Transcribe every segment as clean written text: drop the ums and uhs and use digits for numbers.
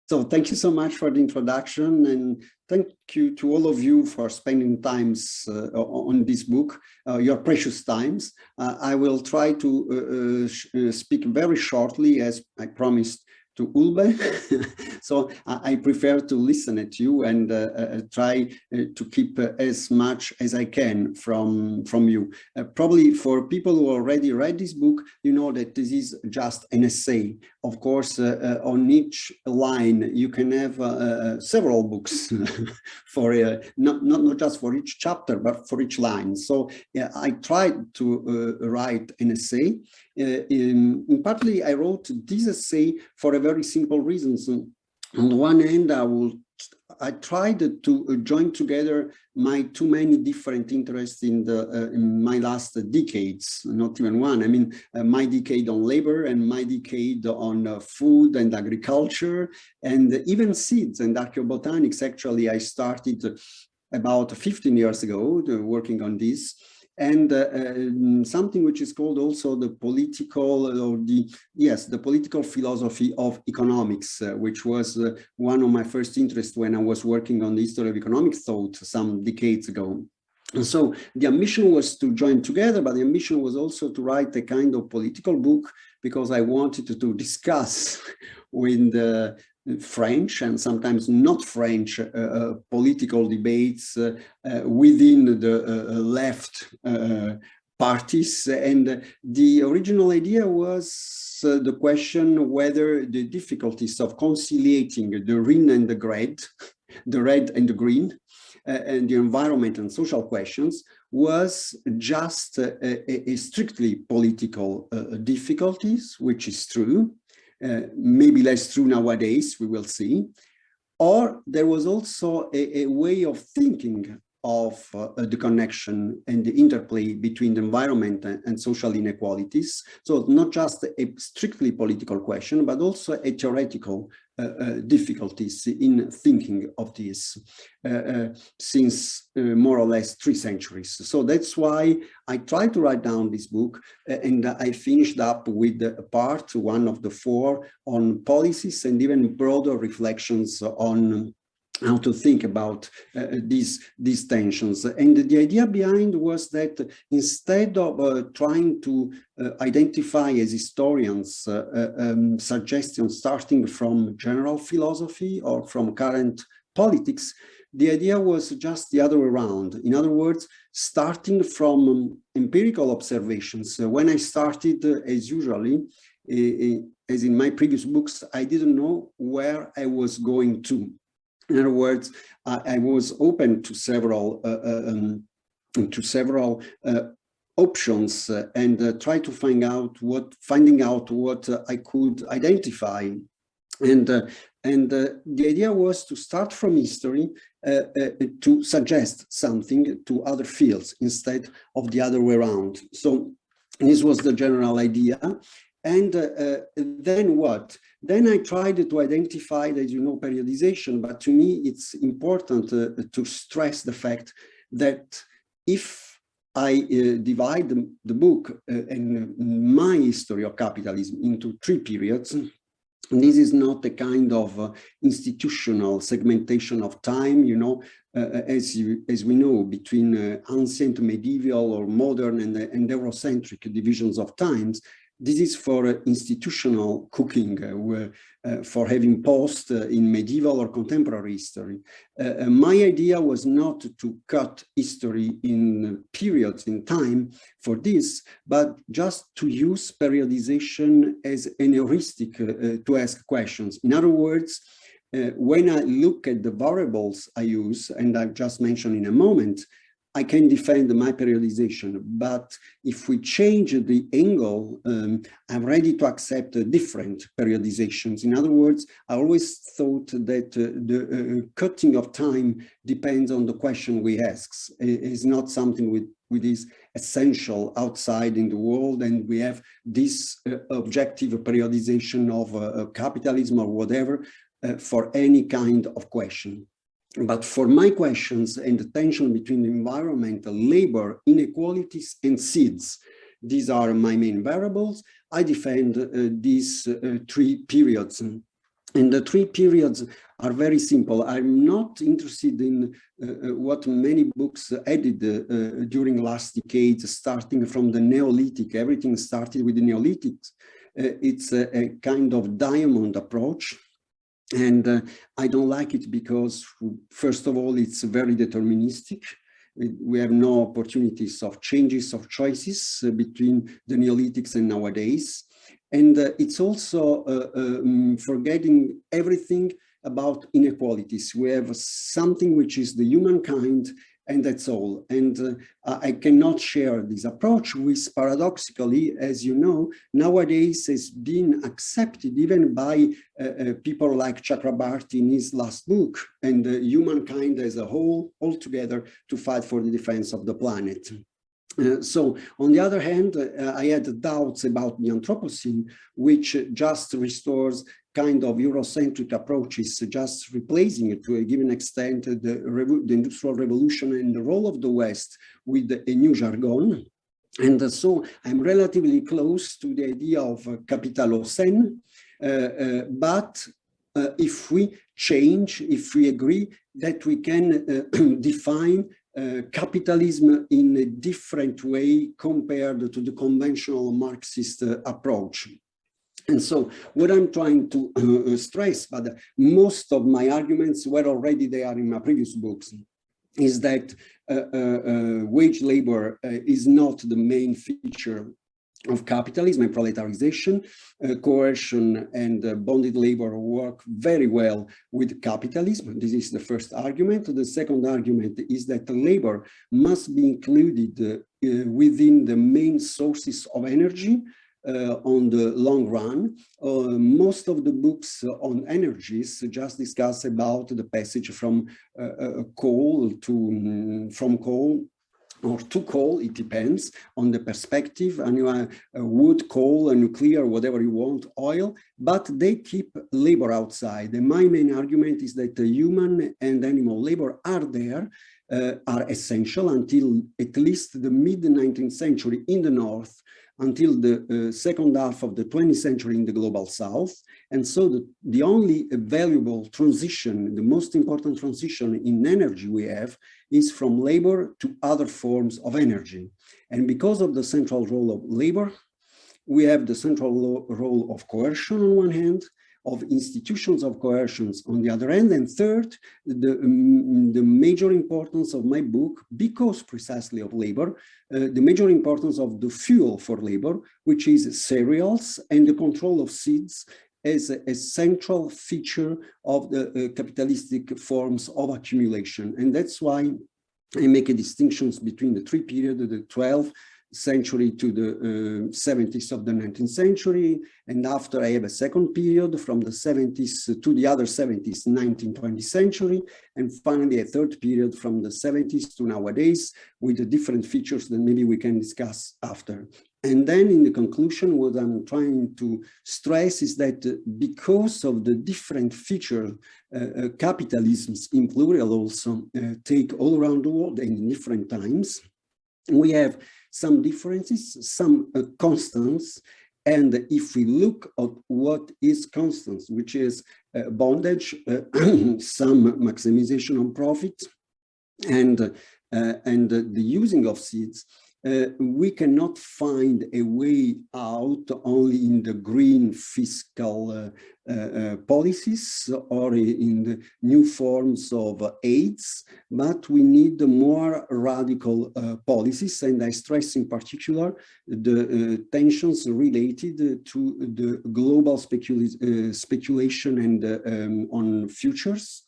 So thank you so much for the introduction, and thank you to all of you for spending times on this book, your precious times. I will try to speak very shortly, as I promised to Ulbe. So I prefer to listen at you and try to keep as much as I can from you. Probably for people who already read this book, you know that this is just an essay. Of course, on each line, you can have several books for not just for each chapter, but for each line. So yeah, I tried to write an essay. Partly, I wrote this essay for a very simple reason. So on the one hand, I tried to join together my too many different interests in my last decades, not even one. I mean, my decade on labor and my decade on food and agriculture, and even seeds and archaeobotanics. Actually, I started about 15 years ago working on this. And something which is called also the political, or the political philosophy of economics, which was one of my first interests when I was working on the history of economic thought some decades ago. And so the ambition was to join together, but the ambition was also to write a kind of political book, because I wanted to discuss with the French and sometimes not French political debates within the left parties. And the original idea was the question whether the difficulties of conciliating the green and the red, the red and the green, and the environment and social questions was just a strictly political difficulties, which is true. Maybe less true nowadays, we will see. Or there was also a way of thinking of the connection and the interplay between the environment and social inequalities. So not just a strictly political question, but also a theoretical difficulties in thinking of this since more or less 3 centuries. So that's why I tried to write down this book, and I finished up with part 1 of the 4 on policies and even broader reflections on how to think about these tensions. And the idea behind was that instead of trying to identify as historians suggestions starting from general philosophy or from current politics, the idea was just the other way around. In other words, starting from empirical observations. When I started, as usually, as in my previous books, I didn't know where I was going to. In other words, I was open to several options and try to finding out what I could identify. And the idea was to start from history to suggest something to other fields instead of the other way around. So this was the general idea. And then what? Then I tried to identify, as you know, periodization, but to me, it's important to stress the fact that if I divide the book and my history of capitalism into 3 periods, this is not a kind of institutional segmentation of time, you know, as we know, between ancient, medieval, or modern and Eurocentric divisions of times. This is for institutional cooking, for having post in medieval or contemporary history. My idea was not to cut history in periods in time for this, but just to use periodization as an heuristic to ask questions. In other words, when I look at the variables I use, and I've just mentioned in a moment, I can defend my periodization, but if we change the angle, I'm ready to accept different periodizations. In other words, I always thought that the cutting of time depends on the question we ask. It's not something which is essential outside in the world, and we have this objective periodization of capitalism or whatever for any kind of question. But for my questions and the tension between environmental, labor, inequalities, and seeds, these are my main variables. I defend these 3 periods. And the three periods are very simple. I'm not interested in what many books added during last decades, starting from the Neolithic. Everything started with the Neolithic. It's a kind of diamond approach. And I don't like it because, first of all, it's very deterministic. We have no opportunities of changes, of choices between the Neolithics and nowadays. And it's also forgetting everything about inequalities. We have something which is the humankind, and that's all. And I cannot share this approach, which paradoxically, as you know, nowadays has been accepted even by people like Chakrabarty in his last book, and humankind as a whole, all together to fight for the defense of the planet. So, on the other hand, I had doubts about the Anthropocene, which just restores kind of Eurocentric approaches, just replacing it to a given extent the Industrial Revolution and the role of the West with a new jargon. And so I'm relatively close to the idea of Capitalocene, but if we change, if we agree that we can define capitalism in a different way compared to the conventional Marxist approach. And so what I'm trying to stress, but most of my arguments were already there in my previous books, is that wage labor is not the main feature of capitalism and proletarization. Coercion and bonded labor work very well with capitalism. This is the first argument. The second argument is that labor must be included within the main sources of energy on the long run. Most of the books on energies just discuss about the passage from coal or to coal, it depends on the perspective, and wood, coal, nuclear, whatever you want, oil, but they keep labor outside. And my main argument is that the human and animal labor are there, are essential until at least the mid-19th century in the North, until the second half of the 20th century in the global South. And so the only valuable transition, the most important transition in energy we have is from labor to other forms of energy. And because of the central role of labor, we have the central role of coercion on one hand, of institutions of coercions on the other end, and third, the major importance of my book, because precisely of labor, the major importance of the fuel for labor, which is cereals and the control of seeds as a central feature of the capitalistic forms of accumulation. And that's why I make a distinction between the three periods, the 12th century to the 70s of the 19th century, and after I have a second period from the 70s to the other 70s, 19th, 20th century, and finally a third period from the 70s to nowadays with the different features that maybe we can discuss after. And then in the conclusion, what I'm trying to stress is that because of the different features, capitalisms in plural also take all around the world and in different times, we have some differences, some constants, and if we look at what is constant, which is bondage, some maximization on profit, and the using of seeds, we cannot find a way out only in the green fiscal policies or in the new forms of aids, but we need more radical policies. And I stress in particular the tensions related to the global speculation and on futures,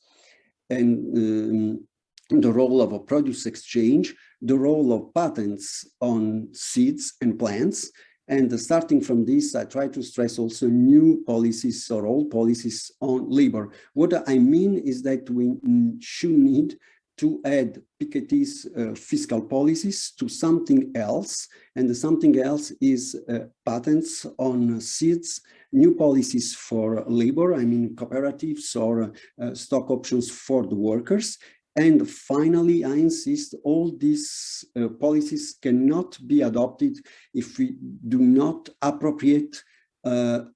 and the role of a produce exchange, the role of patents on seeds and plants. And starting from this, I try to stress also new policies or old policies on labor. What I mean is that we should need to add Piketty's fiscal policies to something else, and the something else is patents on seeds, new policies for labor, I mean cooperatives or stock options for the workers. And finally, I insist, all these policies cannot be adopted if we do not appropriate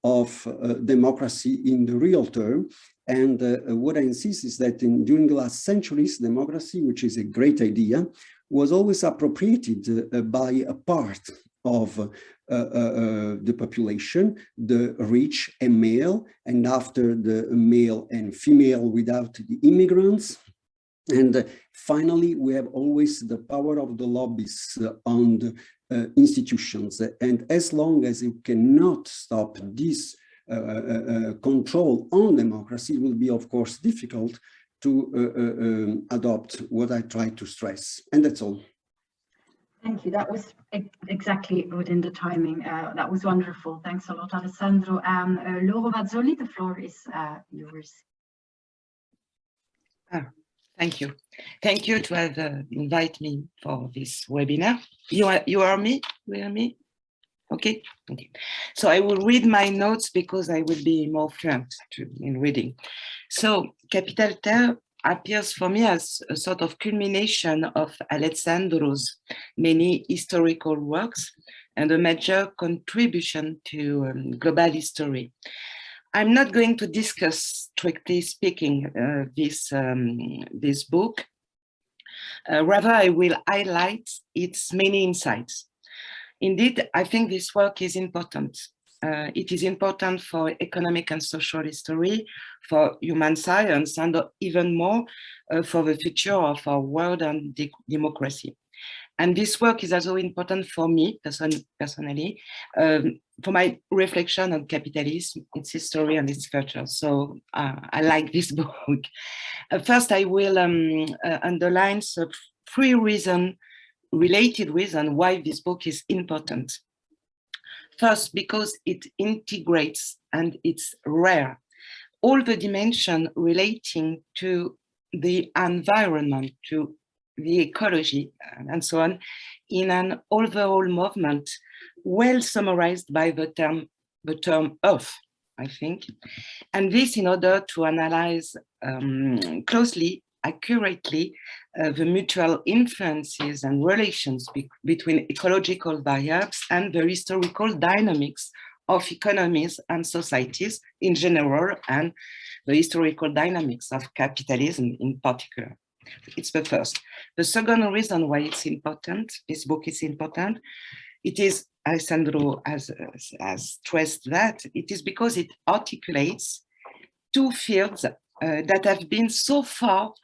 of democracy in the real term. And what I insist is that during the last centuries, democracy, which is a great idea, was always appropriated by a part of the population, the rich and male, and after the male and female without the immigrants. And finally, we have always the power of the lobbies on the institutions. And as long as you cannot stop this control on democracy, it will be, of course, difficult to adopt what I try to stress. And that's all. Thank you. That was exactly within the timing. That was wonderful. Thanks a lot, Alessandro. Loro Mazzoli, the floor is yours. Thank you. Thank you to have invited me for this webinar. You hear me? You hear me? Okay. Okay. So I will read my notes because I will be more fluent in reading. So Capital Terre appears for me as a sort of culmination of Alessandro's many historical works and a major contribution to global history. I'm not going to discuss, strictly speaking, this book. Rather, I will highlight its many insights. Indeed, I think this work is important. It is important for economic and social history, for human science, and even more for the future of our world and democracy. And this work is also important for me personally, for my reflection on capitalism, its history and its future. So I like this book. First, I will underline three related reasons why this book is important. First, because it integrates, and it's rare, all the dimensions relating to the environment, to the ecology, and so on, in an overall movement, well summarized by the term Earth, I think. And this in order to analyze closely, accurately, the mutual influences and relations between ecological variables and the historical dynamics of economies and societies in general, and the historical dynamics of capitalism in particular. It's the first. The second reason why it's important, this book is important, it is, Alessandro has stressed that, it is because it articulates two fields that have been so far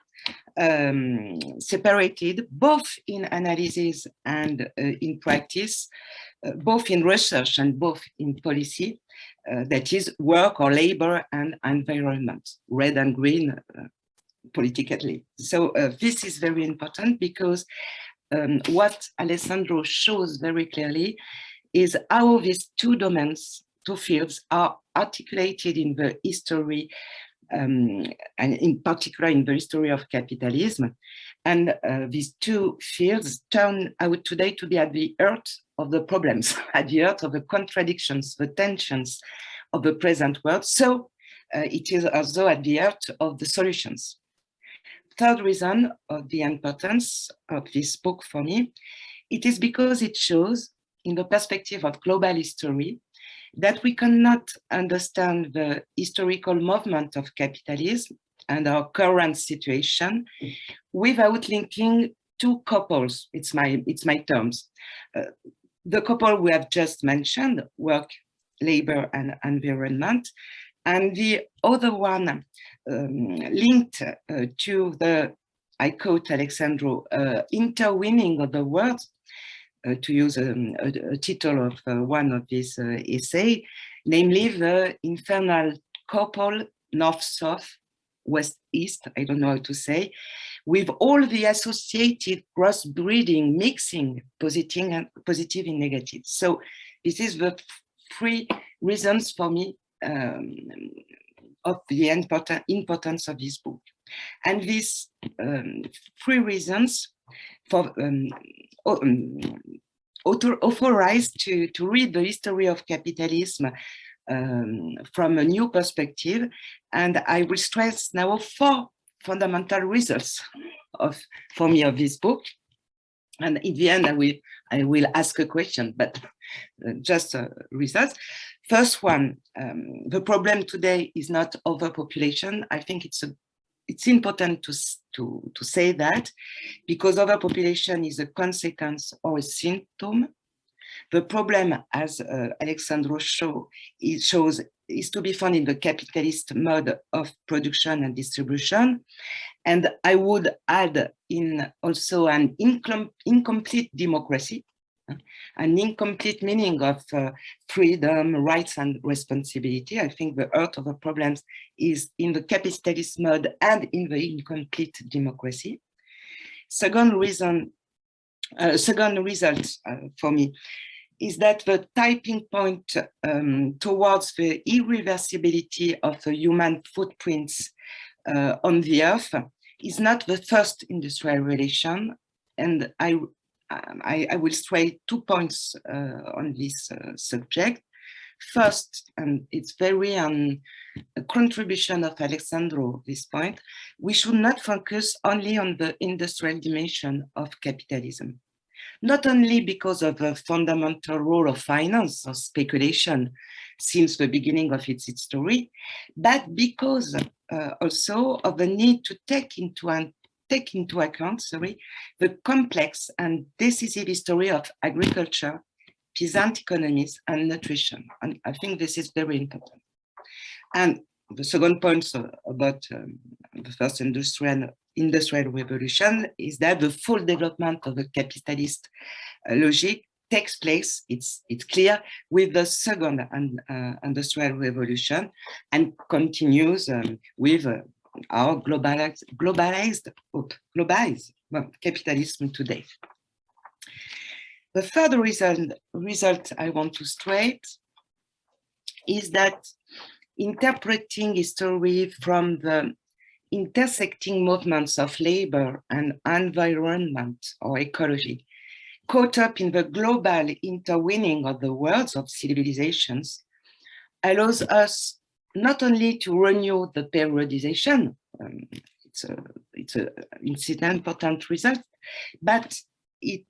separated, both in analysis and in practice, both in research and both in policy, that is work or labor and environment, red and green politically. So this is very important because what Alessandro shows very clearly is how these two domains, two fields, are articulated in the history, and in particular in the history of capitalism. And these two fields turn out today to be at the heart of the problems, at the heart of the contradictions, the tensions of the present world. So it is also at the heart of the solutions. Third reason of the importance of this book for me, it is because it shows, in the perspective of global history, that we cannot understand the historical movement of capitalism and our current situation without linking two couples. It's my terms. The couple we have just mentioned, work, labor, and environment, and the other one linked to the, I quote Alessandro, interweaving of the words, to use a title of one of this essay, namely the infernal couple north-south, west-east, I don't know how to say, with all the associated cross-breeding, mixing, positive and negative. So this is the three reasons for me of the importance of this book. And these three reasons for authorized to read the history of capitalism from a new perspective. And I will stress now four fundamental results for me of this book. And in the end, I will ask a question, but just results. First one, the problem today is not overpopulation. I think it's important to say that, because overpopulation is a consequence or a symptom. The problem, as Alessandro shows, is to be found in the capitalist mode of production and distribution. And I would add in also an incomplete democracy, an incomplete meaning of freedom, rights, and responsibility. I think the heart of the problems is in the capitalist mode and in the incomplete democracy. Second result for me is that the tipping point towards the irreversibility of the human footprints on the earth is not the first industrial revolution. And I will stress 2 points on this subject. First, and it's very a contribution of Alessandro, this point, we should not focus only on the industrial dimension of capitalism. Not only because of the fundamental role of finance or speculation since the beginning of its history, but because also of the need to take into account the complex and decisive history of agriculture, peasant economies, and nutrition. And I think this is very important. And the second point about the first industrial revolution is that the full development of the capitalist logic takes place, it's clear, with the second industrial revolution, and continues with our globalized capitalism today. The third result I want to stress is that interpreting history from the intersecting movements of labor and environment or ecology, caught up in the global intertwining of the worlds of civilizations, allows us not only to renew the periodization, it's an important result, but it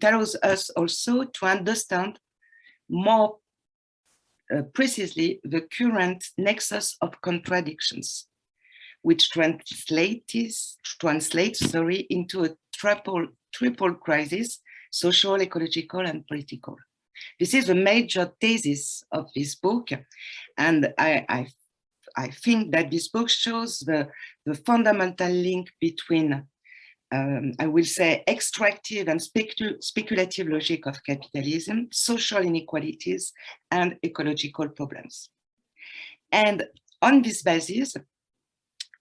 allows us also to understand more precisely the current nexus of contradictions, which translates into a triple crisis, social, ecological, and political. This is a major thesis of this book, and I think that this book shows the fundamental link between I will say extractive and speculative logic of capitalism, social inequalities, and ecological problems. And on this basis,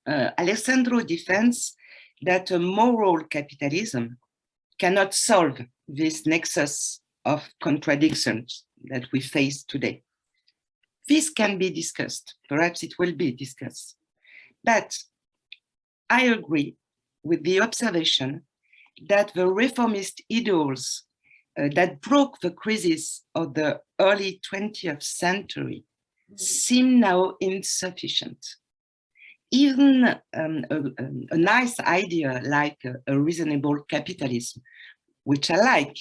Alessandro defends that a moral capitalism cannot solve this nexus of contradictions that we face today. This can be discussed, perhaps it will be discussed, but I agree with the observation that the reformist ideals that broke the crisis of the early 20th century seem now insufficient. Even a nice idea like a reasonable capitalism, which I like,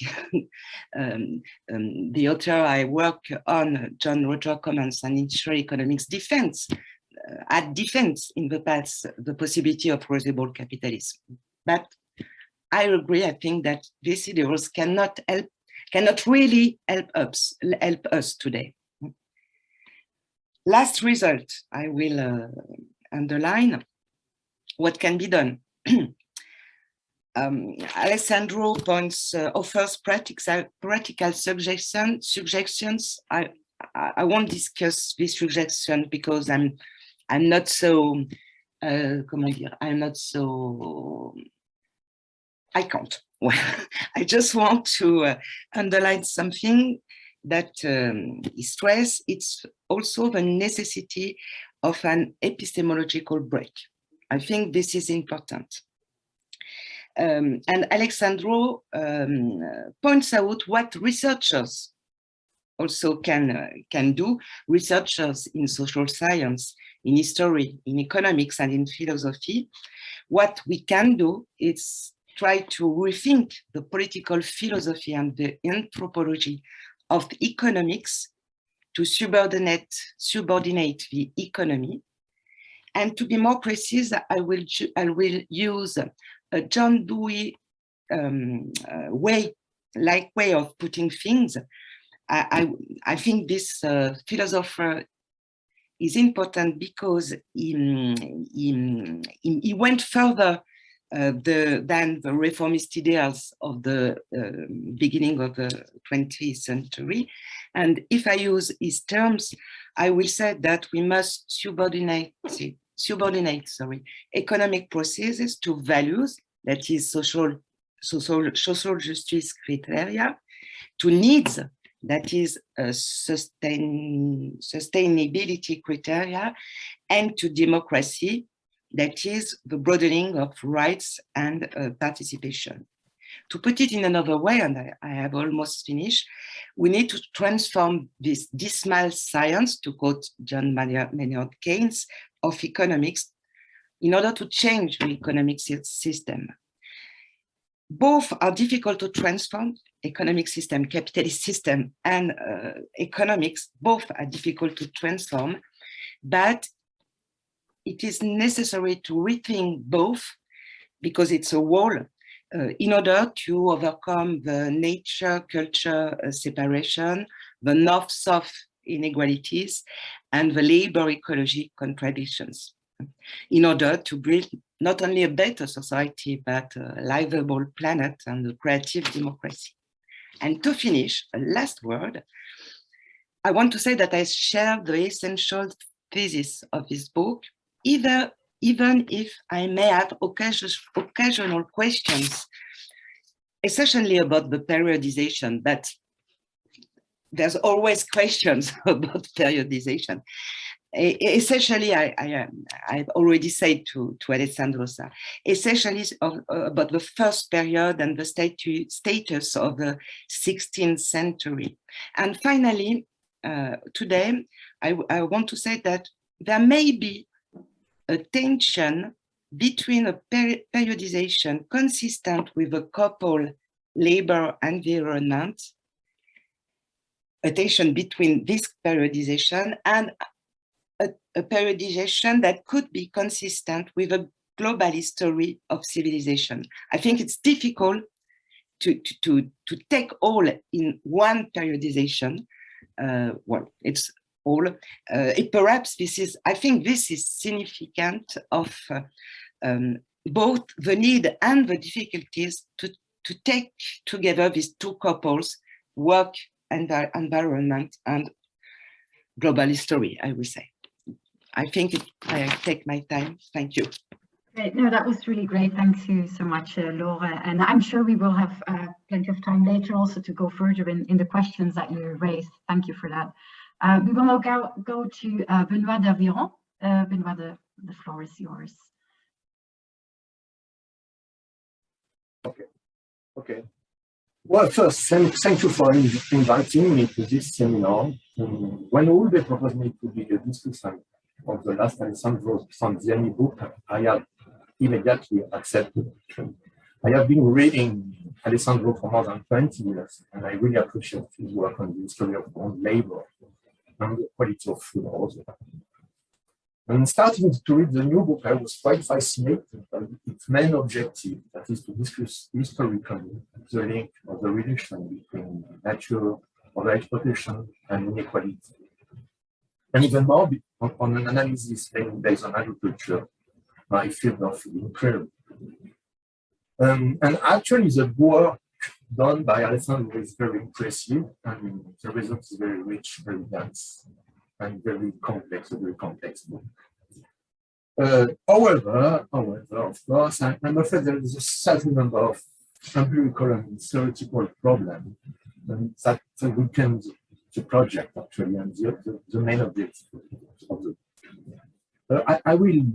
the author I work on, John Roger Commons, and industrial economics defense in the past the possibility of reasonable capitalism. But I agree, I think that these ideals cannot really help us today. Last result, I will underline what can be done. Alessandro offers practical suggestions. I won't discuss this suggestion because I'm not so, I can't. Well, I just want to underline something that is stressed. It's also the necessity of an epistemological break. I think this is important. And Alessandro points out what researchers also can do, researchers in social science, in history, in economics, and in philosophy. What we can do is try to rethink the political philosophy and the anthropology of economics to subordinate the economy. And to be more precise, I will use a John Dewey way of putting things. I think this philosopher is important because he went further than the reformist ideals of the beginning of the 20th century. And if I use his terms, I will say that we must subordinate economic processes to values, that is social justice criteria, to needs, that is sustainability criteria, and to democracy, that is the broadening of rights and participation. To put it in another way, and I have almost finished, we need to transform this dismal science, to quote John Maynard Keynes, of economics in order to change the economic system. Both are difficult to transform, economic system, capitalist system, and economics, both are difficult to transform, but it is necessary to rethink both because it's a whole in order to overcome the nature-culture separation, the north-south inequalities, and the labor-ecology contradictions, in order to build not only a better society, but a livable planet and a creative democracy. And to finish, a last word, I want to say that I share the essential thesis of this book, even if I may have occasional questions, essentially about the periodization, but there's always questions about periodization. Essentially, I've already said to Alessandro, essentially about the first period and the status of the 16th century. And finally, today, I want to say that there may be a tension between a periodization consistent with a couple labor environment, a tension between this periodization and a periodization that could be consistent with a global history of civilization. I think it's difficult to take all in one periodization. Well, it's all. Perhaps this is, I think this is significant of both the need and the difficulties to take together these two couples, work and environment and global history, I will say. I think I take my time. Thank you. Great. No, that was really great. Thank you so much, Laura. And I'm sure we will have plenty of time later also to go further in the questions that you raised. Thank you for that. We will now go to Benoit d'Aviron. Benoit, the floor is yours. Okay. Well, first, thank you for inviting me to this seminar. When Ulbe proposed me to be a discussant of the last Alessandro Stanziani book, I have immediately accepted. I have been reading Alessandro for more than 20 years, and I really appreciate his work on the history of own labor and the quality of food also. And starting to read the new book, I was quite fascinated by its main objective, that is to discuss historically the link or the relation between nature, or exploitation, and inequality. And even more on an analysis based on agriculture, my field of inquiry. And actually, the work done by Alessandro is very impressive, and the result is very rich, very dense, and very complex book. However, of course, I'm afraid there is a certain number of empirical and theoretical problems that weaken the project, actually, and the main objective of the book. I will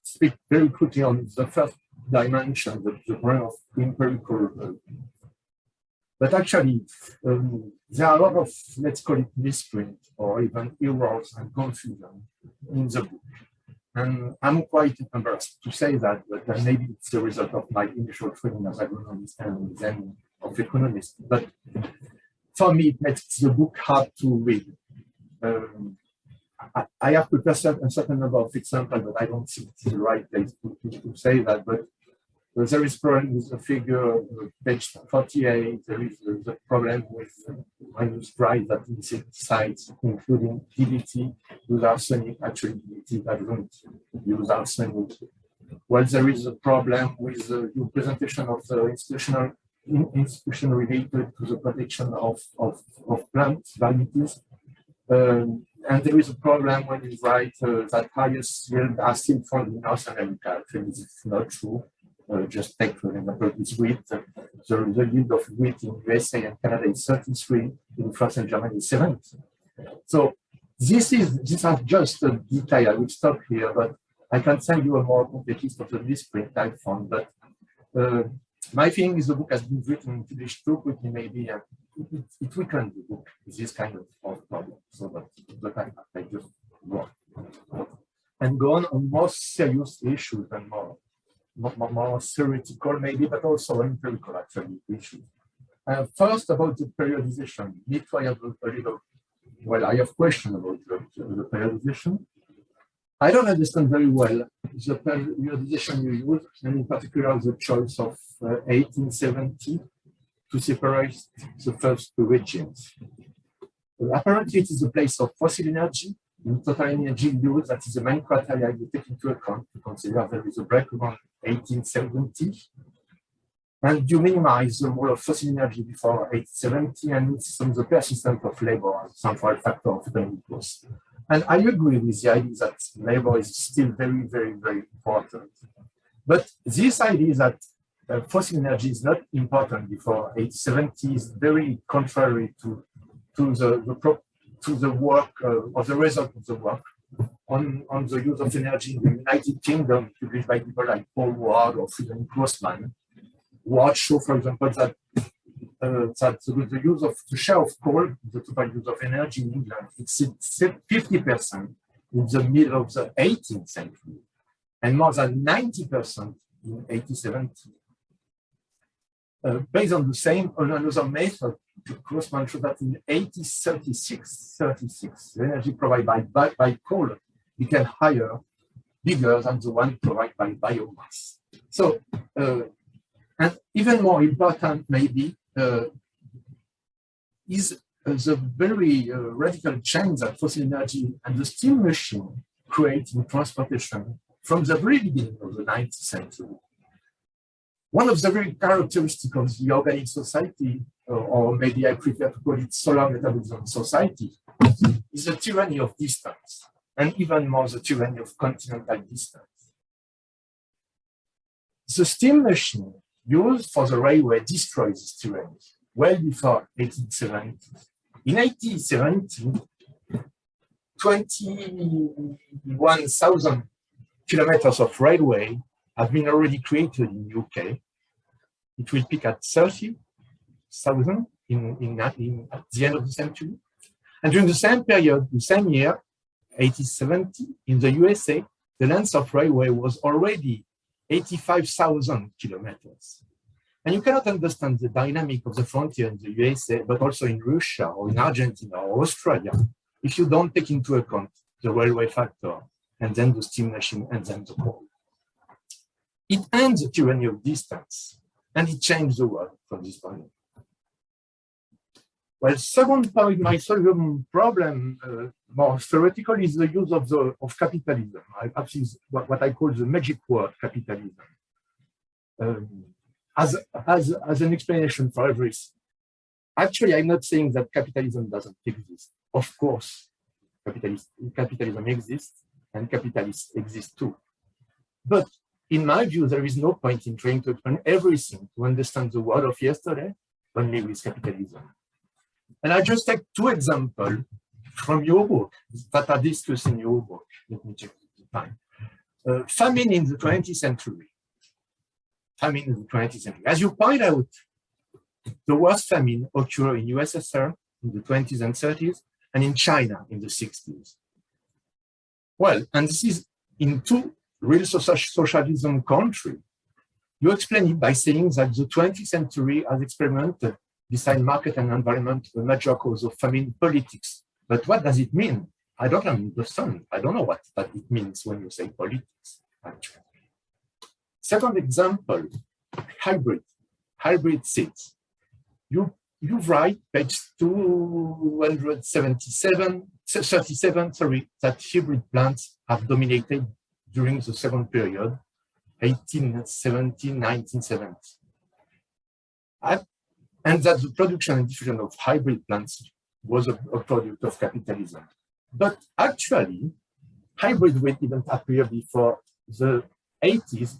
speak very quickly on the first dimension, the brain of empirical. But actually, there are a lot of, let's call it misprint, or even errors and confusion in the book. And I'm quite embarrassed to say that, but maybe it's the result of my initial training as agronomist and then of economist. But for me, it makes the book hard to read. I have prepared a certain number of examples, but I don't think it's the right place to say that. But there is problem with the figure, page 48. There is the problem with when you write that insecticides, including DDT, use arsenic. Actually, DDT doesn't use arsenic. Well, there is a problem with your presentation of the institution related to the protection of plant varieties. And there is a problem when you write that highest yield are still found in North America. Actually, it's not true. Just take, for example, this wheat. The yield of wheat in USA and Canada is 33, in France and Germany is 70. So these are just a detail. I will stop here, but I can send you a more complete list of the misprint I found. But my feeling is the book has been written in English too quickly, maybe, and it weakened the book with this kind of problem. So but I just go on. And go on more serious issues and more theoretical maybe, but also empirical actually issues. First about the periodization. Need to have a little, well, I have questions about the periodization. I don't understand very well the periodization you use, and in particular the choice of 1870 to separate the first two regimes. Apparently it is the place of fossil energy in total energy use that is the main criteria you take into account to consider there is a break around 1870. And you minimize the role of fossil energy before 1870 and insist on the persistence of labor as a central factor of economic growth. And I agree with the idea that labor is still very, very, very important. But this idea that fossil energy is not important before 1870 is very contrary to the work or the result of the work on the use of energy in the United Kingdom, published by people like Paul Ward or Friedman Grossman. Ward show, for example, that the use of the share of coal, the total use of energy in England, exceeds 50% in the middle of the 18th century, and more than 90% in 1870. Based on the same, on another method, Grossman showed that in 1836, the energy provided by coal became bigger than the one provided by biomass. So, and even more important, maybe, is the very radical change that fossil energy and the steam machine create in transportation from the very beginning of the 19th century. One of the very characteristics of the organic society, or maybe I prefer to call it solar metabolism society, is the tyranny of distance, and even more the tyranny of continental distance. The steam machine used for the railway destroyed this tyranny well before 1870. In 1870, 21,000 kilometers of railway have been already created in the UK. It will peak at 30,000 at the end of the century. And during the same period, the same year, 1870, in the USA, the length of railway was already 85,000 kilometers. And you cannot understand the dynamic of the frontier in the USA, but also in Russia or in Argentina or Australia, if you don't take into account the railway factor, and then the steam machine, and then the coal. It ends the tyranny of distance, and it changed the world from this point. Well, second point, my second problem, more theoretical, is the use of capitalism. I see what I call the magic word, capitalism, as an explanation for everything. Actually, I'm not saying that capitalism doesn't exist. Of course, capitalism exists, and capitalists exist too. But in my view, there is no point in trying to explain everything to understand the world of yesterday only with capitalism. And I just take two examples from your book that are discussed in your book. Let me check the time. Famine in the 20th century. Famine in the 20th century. As you point out, the worst famine occurred in USSR in the 20s and 30s, and in China in the 60s. Well, and this is in two real socialism countries. You explain it by saying that the 20th century has experimented beside market and environment, a major cause of famine politics. But what does it mean? I don't understand. I don't know what that it means when you say politics, actually. Second example, hybrid seeds. You write page 37, that hybrid plants have dominated during the second period, 1870, 1970. And that the production and diffusion of hybrid plants was a product of capitalism. But actually, hybrid wheat didn't appear before the 80s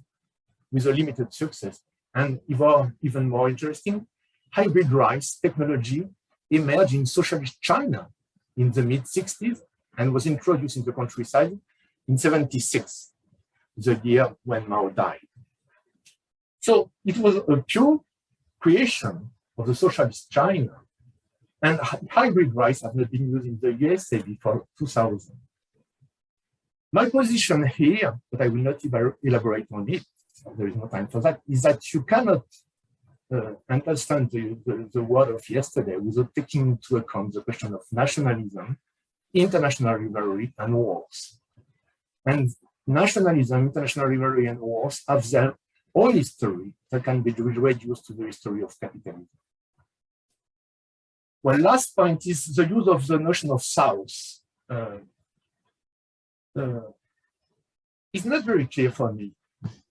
with a limited success. And even more interesting, hybrid rice technology emerged in socialist China in the mid-60s and was introduced in the countryside in 76, the year when Mao died. So it was a pure creation of the socialist China. And hybrid rice has not been used in the USA before 2000. My position here, but I will not elaborate on it, there is no time for that, is that you cannot understand the world of yesterday without taking into account the question of nationalism, international rivalry, and wars. And nationalism, international rivalry, and wars have their own history that can be reduced to the history of capitalism. Well, last point is the use of the notion of South. It's not very clear for me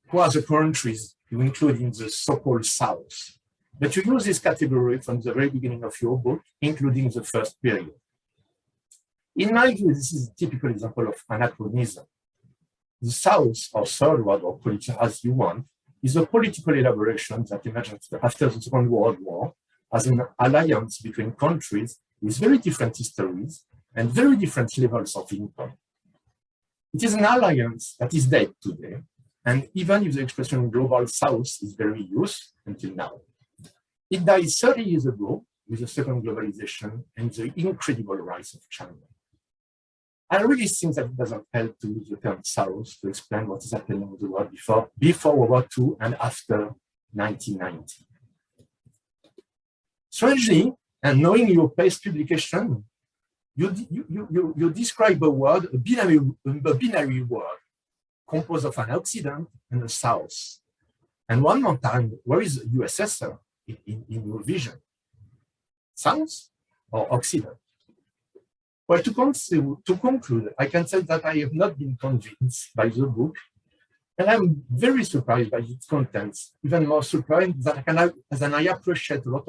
who are the countries you include in the so-called South. But you use this category from the very beginning of your book, including the first period. In my view, this is a typical example of anachronism. The South, or Third World, or political as you want, is a political elaboration that emerged after the Second World War as an alliance between countries with very different histories and very different levels of income. It is an alliance that is dead today, and even if the expression global South is very used until now. It died 30 years ago with the second globalization and the incredible rise of China. I really think that it doesn't help to use the term South to explain what is happening in the world before World War II and after 1990. Strangely, and knowing your past publication, you describe a word, a binary word, composed of an Occident and a South. And one more time, where is USSR in your vision? South or Occident? Well, to conclude, I can say that I have not been convinced by the book, and I'm very surprised by its contents. Even more surprised that I appreciate a lot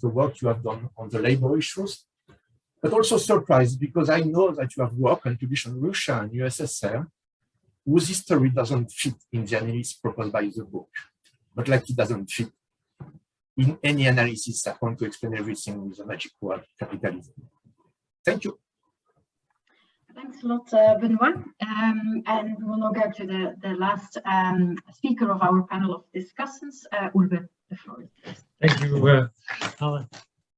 the work you have done on the labor issues, but also surprised because I know that you have worked on published on Russia and USSR, whose history doesn't fit in the analysis proposed by the book, but like it doesn't fit in any analysis that want to explain everything with the magic word capitalism. Thank you. Thanks a lot, Benoit. And we will now go to the last speaker of our panel of discussants, Ulbe. The floor is yours. Thank you,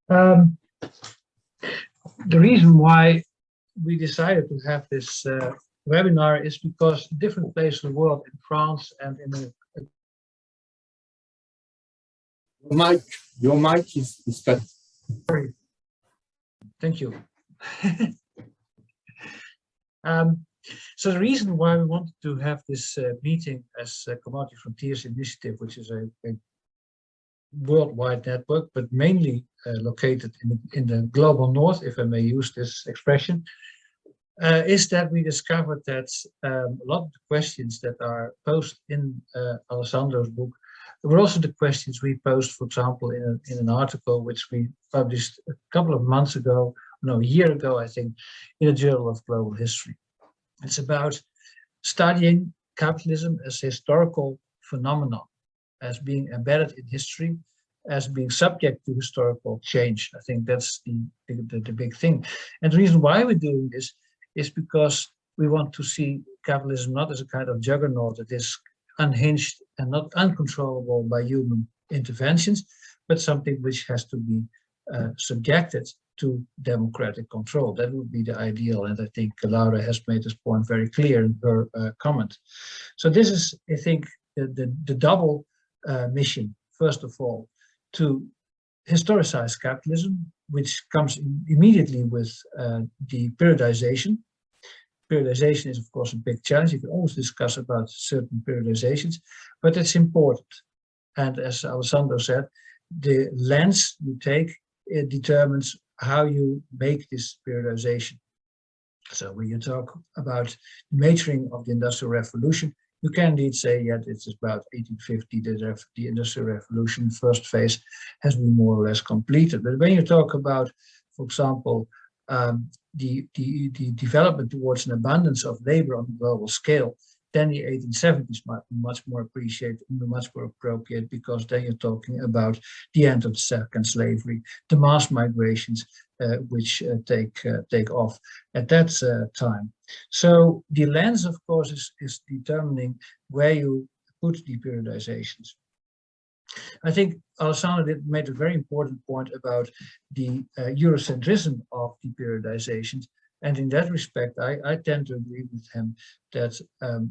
Anne. The reason why we decided to have this webinar is because different places in the world, in France and in the your mic is cut. Sorry. Thank you. So the reason why we wanted to have this meeting as a Commodity Frontiers Initiative, which is a worldwide network, but mainly located in the global north, if I may use this expression, is that we discovered that a lot of the questions that are posed in Alessandro's book were also the questions we posed, for example, in an article which we published a couple of months ago, no, a year ago, I think, in a Journal of Global History. It's about studying capitalism as a historical phenomenon, as being embedded in history, as being subject to historical change. I think that's the big thing. And the reason why we're doing this is because we want to see capitalism not as a kind of juggernaut that is unhinged and not uncontrollable by human interventions, but something which has to be subjected to democratic control. That would be the ideal, and I think Laura has made this point very clear in her comment. So this is, I think, the double mission. First of all, to historicized capitalism, which comes immediately with the periodization. Periodization is, of course, a big challenge. You can always discuss about certain periodizations, but it's important. And as Alessandro said, the lens you take, it determines how you make this periodization. So when you talk about measuring of the Industrial Revolution, you can indeed say, yeah, it's about 1850, the Industrial Revolution first phase has been more or less completed. But when you talk about, for example, the development towards an abundance of labor on a global scale, then the 1870s might be much more appreciated and much more appropriate, because then you're talking about the end of the second slavery, the mass migrations which take off at that time. So the lens, of course, is determining where you put the periodizations. I think Alessandro made a very important point about the Eurocentrism of the periodizations. And in that respect, I tend to agree with him that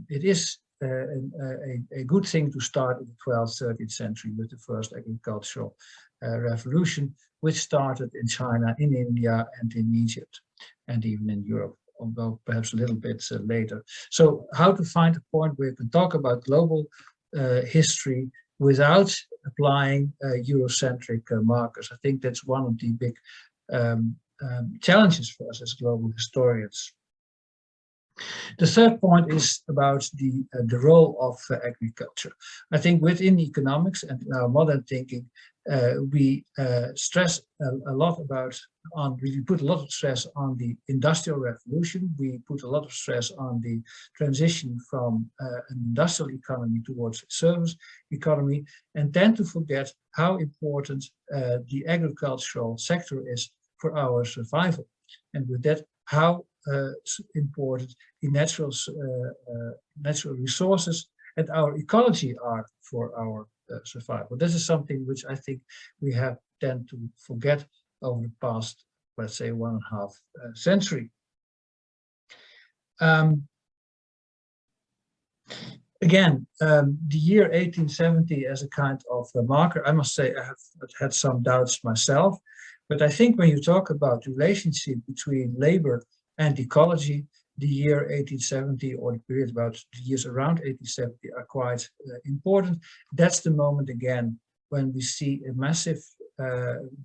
it is a good thing to start in the 12th, 13th century with the first agricultural revolution, which started in China, in India, and in Egypt, and even in Europe, although perhaps a little bit later. So how to find a point where you can talk about global history without applying Eurocentric markers. I think that's one of the big challenges for us as global historians. The third point is about the role of agriculture. I think within economics and in our modern thinking, we stress a lot we put a lot of stress on the Industrial Revolution. We put a lot of stress on the transition from an industrial economy towards a service economy, and tend to forget how important the agricultural sector is for our survival. And with that, how important the natural resources and our ecology are for our survival. This is something which I think we have tend to forget over the past, let's say, 1.5 century. Again, the year 1870 as a kind of a marker, I must say I have had some doubts myself, but I think when you talk about the relationship between labor and ecology, the year 1870 or the period about the years around 1870 are quite important. That's the moment again when we see a massive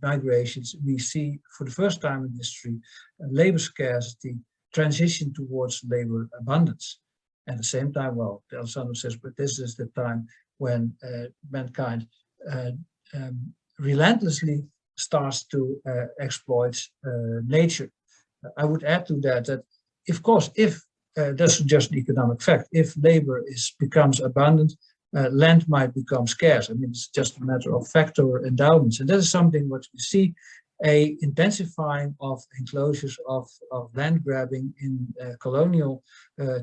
migrations. We see for the first time in history labor scarcity, transition towards labor abundance. At the same time, well, Alessandro says, but this is the time when mankind relentlessly starts to exploit nature. I would add to that of course, if that's just an economic fact, if labor becomes abundant, land might become scarce. I mean, it's just a matter of factor endowments, and that is something what we see, a intensifying of enclosures of land grabbing in colonial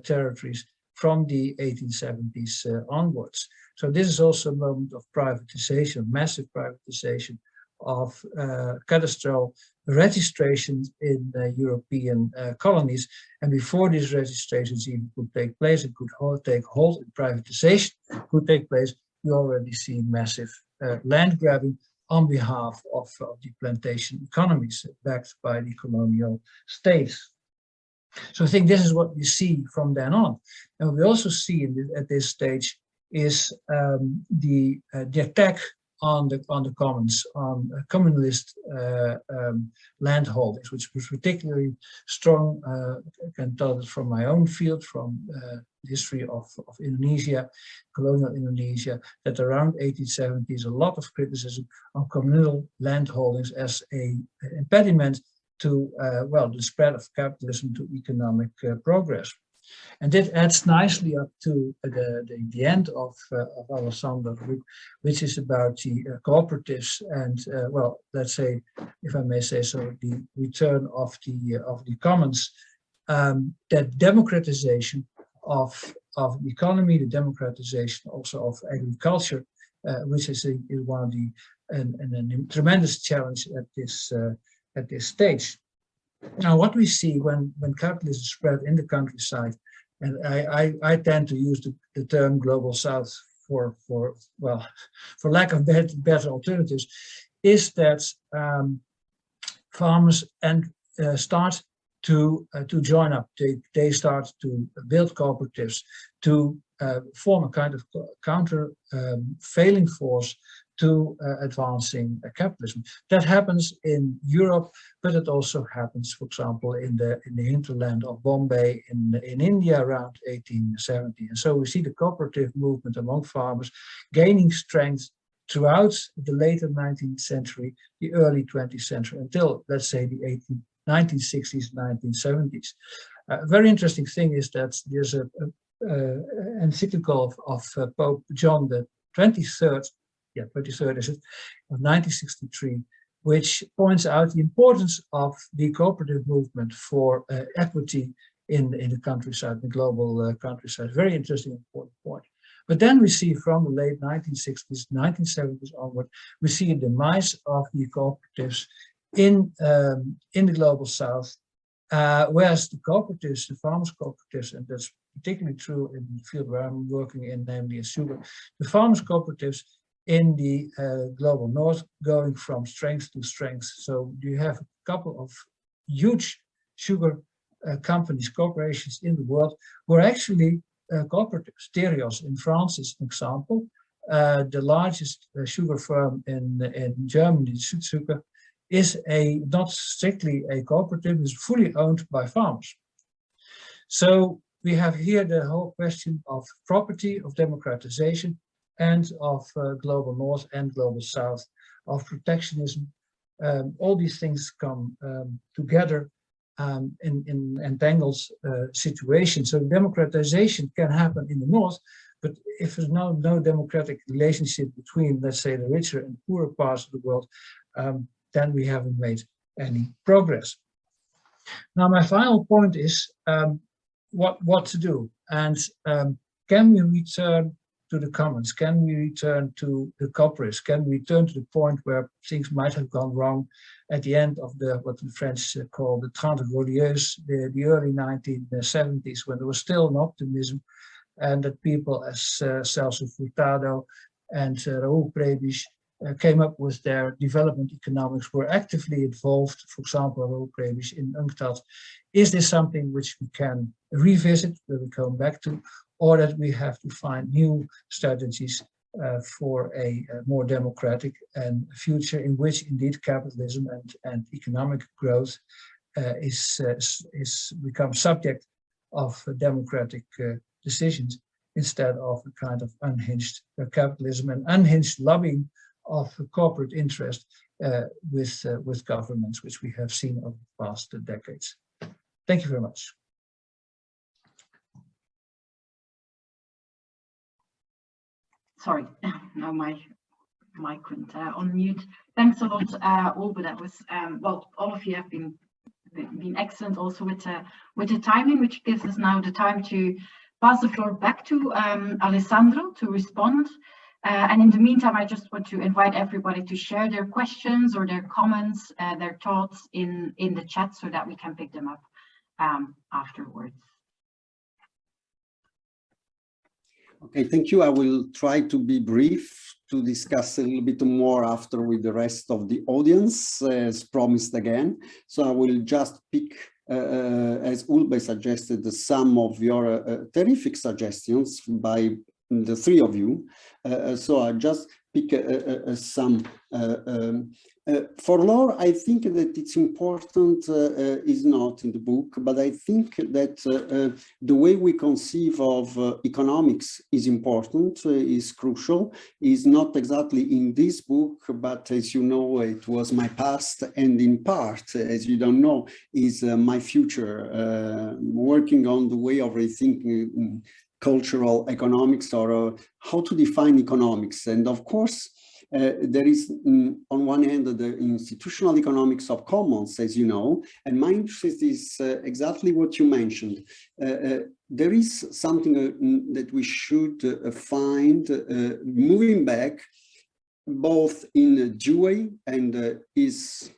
territories from the 1870s onwards. So this is also a moment of privatization, massive privatization of cadastral registrations in European colonies. And before these registrations even could take place, it could take hold, and privatization could take place, we already see massive land grabbing on behalf of the plantation economies backed by the colonial states. So I think this is what we see from then on. And we also see at this stage is the attack on the commons, on communalist land holdings, which was particularly strong. I can tell it from my own field, from the history of Indonesia, colonial Indonesia, that around 1870s, a lot of criticism on communal land holdings as an impediment to, well, the spread of capitalism to economic progress. And that adds nicely up to the end of Alessandro's book, which is about the cooperatives and, well, let's say, if I may say so, the return of the commons, that democratization of the economy, the democratization also of agriculture, which is one of the a tremendous challenge at this stage. Now, what we see when capitalism spread in the countryside, and I tend to use the term global south for lack of better alternatives, is that farmers start to join up. They start to build cooperatives, to form a kind of countervailing force to advancing capitalism. That happens in Europe, but it also happens, for example, in the hinterland of Bombay in India around 1870. And so we see the cooperative movement among farmers gaining strength throughout the later 19th century, the early 20th century, until, let's say, the 1960s, 1970s. A very interesting thing is that there's an encyclical of Pope John the 23rd, is it, of 1963, which points out the importance of the cooperative movement for equity in the countryside, the global countryside. Very interesting, important point. But then we see from the late 1960s, 1970s onward, we see a demise of the cooperatives in the global south, whereas the cooperatives, the farmers' cooperatives, and that's particularly true in the field where I'm working in, namely in sugar, the farmers' cooperatives in the global north going from strength to strength. So you have a couple of huge sugar companies, corporations in the world who are actually cooperatives. Terios in France is an example. The largest sugar firm in Germany, Südzucker, is not strictly a cooperative, is fully owned by farmers. So we have here the whole question of property, of democratization, and of global north and global south, of protectionism. All these things come together in entangles situations. So democratization can happen in the north, but if there's no democratic relationship between, let's say, the richer and poorer parts of the world, then we haven't made any progress. Now, my final point is what to do, and can we return to the commons? Can we return to the cooperatives? Can we return to the point where things might have gone wrong at the end of what the French call the Trente Glorieuses, the early 1970s, when there was still an optimism, and that people as Celso Furtado and Raúl Prebisch came up with their development economics, were actively involved, for example, Raúl Prebisch in UNCTAD. Is this something which we can revisit, that we come back to, or that we have to find new strategies for a more democratic and future in which indeed capitalism and economic growth becomes subject of democratic decisions instead of a kind of unhinged capitalism and unhinged lobbying of corporate interest with governments, which we have seen over the past decades. Thank you very much. Sorry, now my mic went on mute. Thanks a lot, Olbe. That was well. All of you have been excellent, also with the timing, which gives us now the time to pass the floor back to Alessandro to respond. And in the meantime, I just want to invite everybody to share their questions or their comments, their thoughts in the chat, so that we can pick them up afterwards. Okay, thank you. I will try to be brief to discuss a little bit more after with the rest of the audience, as promised again. So I will just pick, as Ulbe suggested, some of your terrific suggestions by the three of you. So I just pick some. For Laura, I think that it's important is not in the book, but I think that the way we conceive of economics is important, is crucial, is not exactly in this book, but as you know, it was my past, and in part, as you don't know, is my future, working on the way of rethinking cultural economics, or how to define economics. And of course, there is on one hand the institutional economics of commons, as you know, and my interest is exactly what you mentioned. There is something that we should find moving back, both in Dewey and his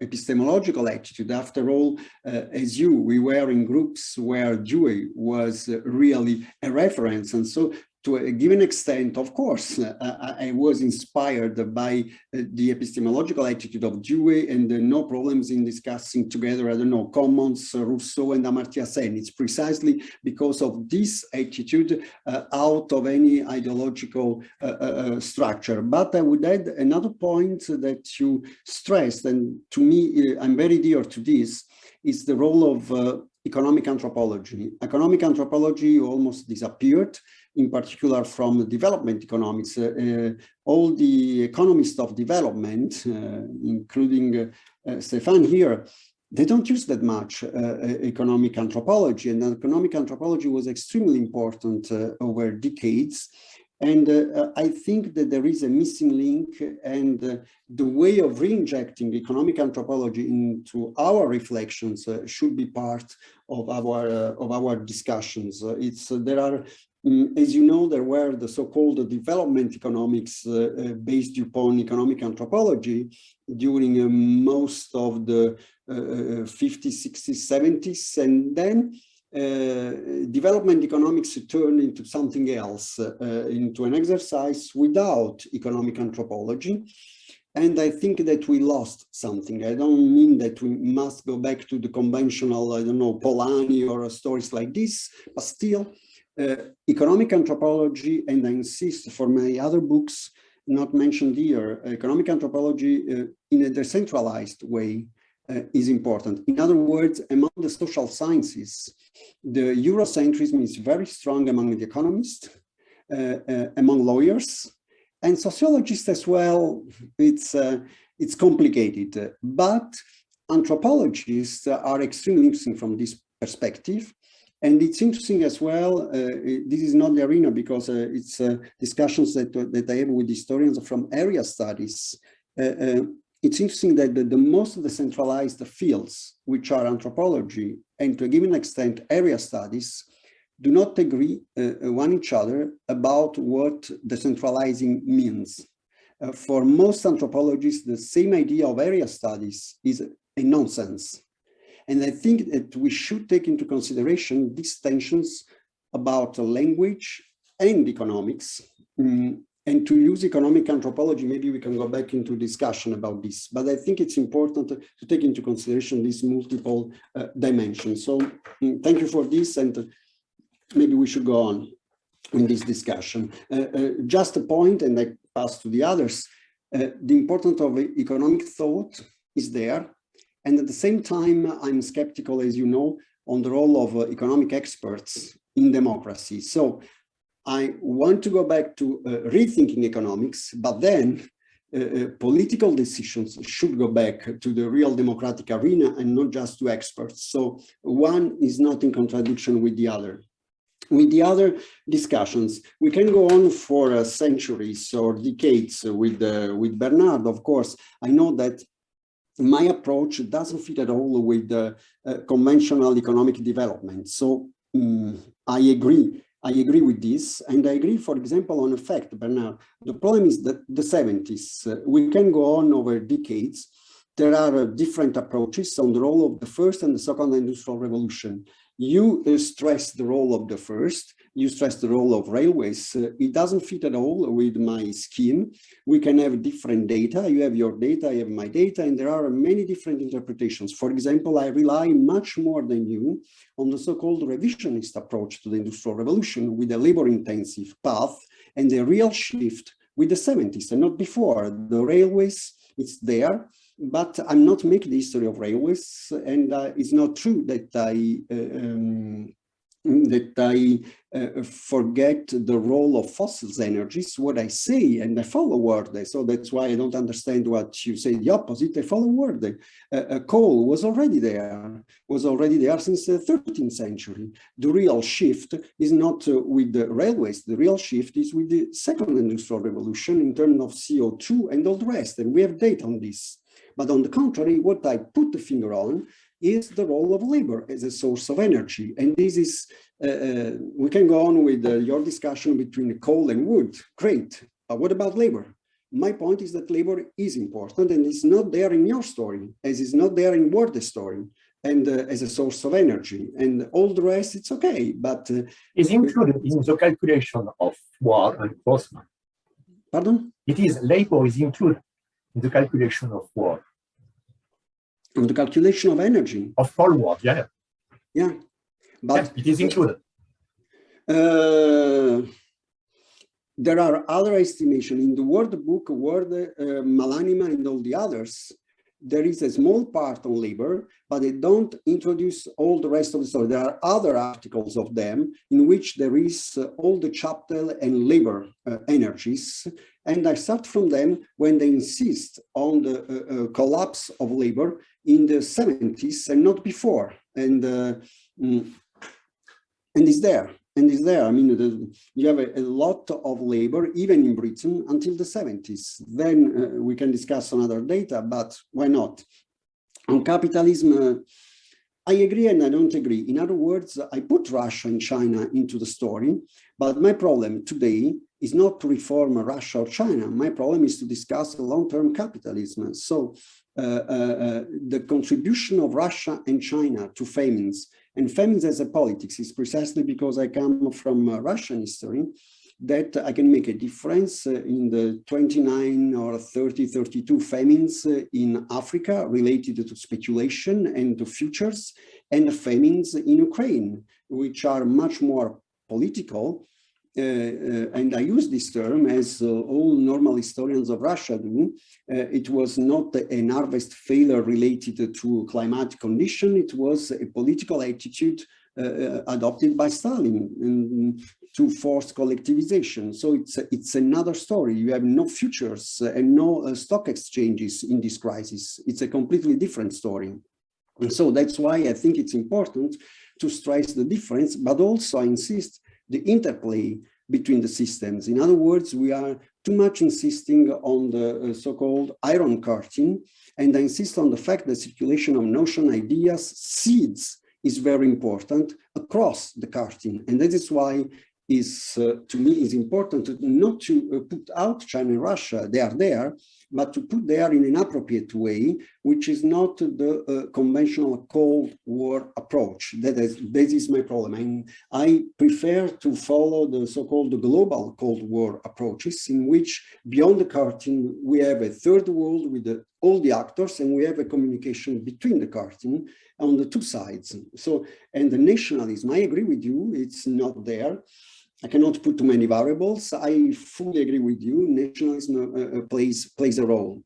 epistemological attitude. After all, as we were in groups where Dewey was really a reference, and so to a given extent, of course, I was inspired by the epistemological attitude of Dewey and no problems in discussing together, I don't know, Commons, Rousseau and Amartya Sen. It's precisely because of this attitude out of any ideological structure. But I would add another point that you stressed, and to me, I'm very dear to this, is the role of economic anthropology. Economic anthropology almost disappeared, in particular from development economics. All the economists of development, including Stefan here, they don't use that much economic anthropology, and economic anthropology was extremely important over decades. And I think that there is a missing link, and the way of re-injecting economic anthropology into our reflections should be part of our discussions. There are, as you know, there were the so-called development economics based upon economic anthropology during most of the 50s, 60s, 70s, and then development economics turned into something else, into an exercise without economic anthropology. And I think that we lost something. I don't mean that we must go back to the conventional, I don't know, Polanyi or stories like this, but still economic anthropology, and I insist for my other books, not mentioned here, economic anthropology in a decentralized way is important. In other words, among the social sciences, the Eurocentrism is very strong among the economists, among lawyers, and sociologists as well. It's complicated, but anthropologists are extremely interesting from this perspective. And it's interesting as well, this is not the arena because it's discussions that I have with historians from area studies. It's interesting that the most of the centralized fields, which are anthropology and to a given extent area studies, do not agree one each other about what decentralizing means. For most anthropologists, the same idea of area studies is a nonsense. And I think that we should take into consideration these tensions about language and economics. And to use economic anthropology, maybe we can go back into discussion about this. But I think it's important to take into consideration these multiple dimensions. So thank you for this, and maybe we should go on in this discussion. Just a point, and I pass to the others. The importance of economic thought is there. And at the same time, I'm skeptical, as you know, on the role of economic experts in democracy. So I want to go back to rethinking economics, but then political decisions should go back to the real democratic arena and not just to experts. So one is not in contradiction with the other. With the other discussions, we can go on for centuries or decades with Bernard. Of course, I know that my approach doesn't fit at all with conventional economic development. So I agree with this, and I agree, for example, on a fact, Bernard. The problem is that the 70s, we can go on over decades. There are different approaches on the role of the first and the second industrial revolution. You stress the role of the first, you stress the role of railways. It doesn't fit at all with my scheme. We can have different data. You have your data, I have my data, and there are many different interpretations. For example, I rely much more than you on the so-called revisionist approach to the Industrial Revolution with a labor-intensive path and a real shift with the 70s and not before. The railways, it's there. But I'm not making the history of railways, and it's not true that I forget the role of fossil energies. What I say, and I follow Worde, so that's why I don't understand what you say the opposite. I follow Worde. Coal was already there since the 13th century. The real shift is not with the railways. The real shift is with the second industrial revolution in terms of CO2 and all the rest, and we have data on this. But on the contrary, what I put the finger on is the role of labor as a source of energy. And this is, we can go on with your discussion between coal and wood. Great. But what about labor? My point is that labor is important and it's not there in your story, as it's not there in Worde's story. and as a source of energy, and all the rest, it's okay. But is included in the calculation of war and post-war. Pardon? It is labor is included in the calculation of war. On the calculation of energy. Of all war, yeah. Yeah, but yeah, it is included. There are other estimations in the World Book, World Malanima, and all the others. There is a small part on labor, but they don't introduce all the rest of the story. There are other articles of them in which there is all the chapter and labor energies. And I start from them when they insist on the collapse of labor in the 70s and not before. And it's there. And it's there. I mean, you have a lot of labor, even in Britain, until the 70s. Then we can discuss on other data, but why not? On capitalism, I agree and I don't agree. In other words, I put Russia and China into the story, but my problem today is not to reform Russia or China. My problem is to discuss long-term capitalism. So the contribution of Russia and China to famines, and famines as a politics, is precisely because I come from Russian history, that I can make a difference in the 29 or 30, 32 famines in Africa related to speculation and to futures, and the famines in Ukraine, which are much more political. And I use this term as all normal historians of Russia do. It was not an harvest failure related to climatic condition. It was a political attitude adopted by Stalin to force collectivization. So it's another story. You have no futures and no stock exchanges in this crisis. It's a completely different story. And so that's why I think it's important to stress the difference, but also I insist the interplay between the systems. In other words, we are too much insisting on the so-called iron curtain, and I insist on the fact that circulation of notion, ideas, seeds is very important across the curtain. And that is why to me, is important not to put out China and Russia, they are there, but to put there in an appropriate way, which is not the conventional Cold War approach. That is my problem. And I prefer to follow the so-called global Cold War approaches, in which beyond the curtain, we have a third world with all the actors, and we have a communication between the curtain on the two sides. So, and the nationalism, I agree with you, it's not there. I cannot put too many variables. I fully agree with you. Nationalism plays a role,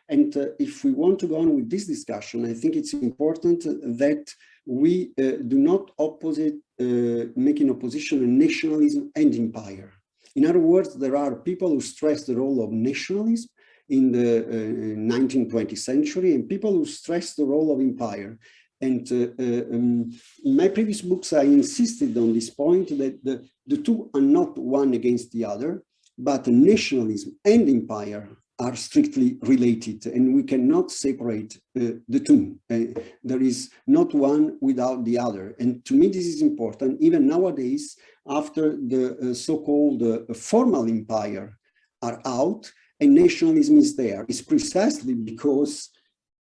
And if we want to go on with this discussion, I think it's important that we do not make in opposition nationalism and empire. In other words, there are people who stress the role of nationalism in the 19th, 20th century, and people who stress the role of empire. And in my previous books, I insisted on this point that the two are not one against the other, but nationalism and empire are strictly related, and we cannot separate the two. There is not one without the other. And to me, this is important, even nowadays, after the so-called formal empire are out, and nationalism is there. It's precisely because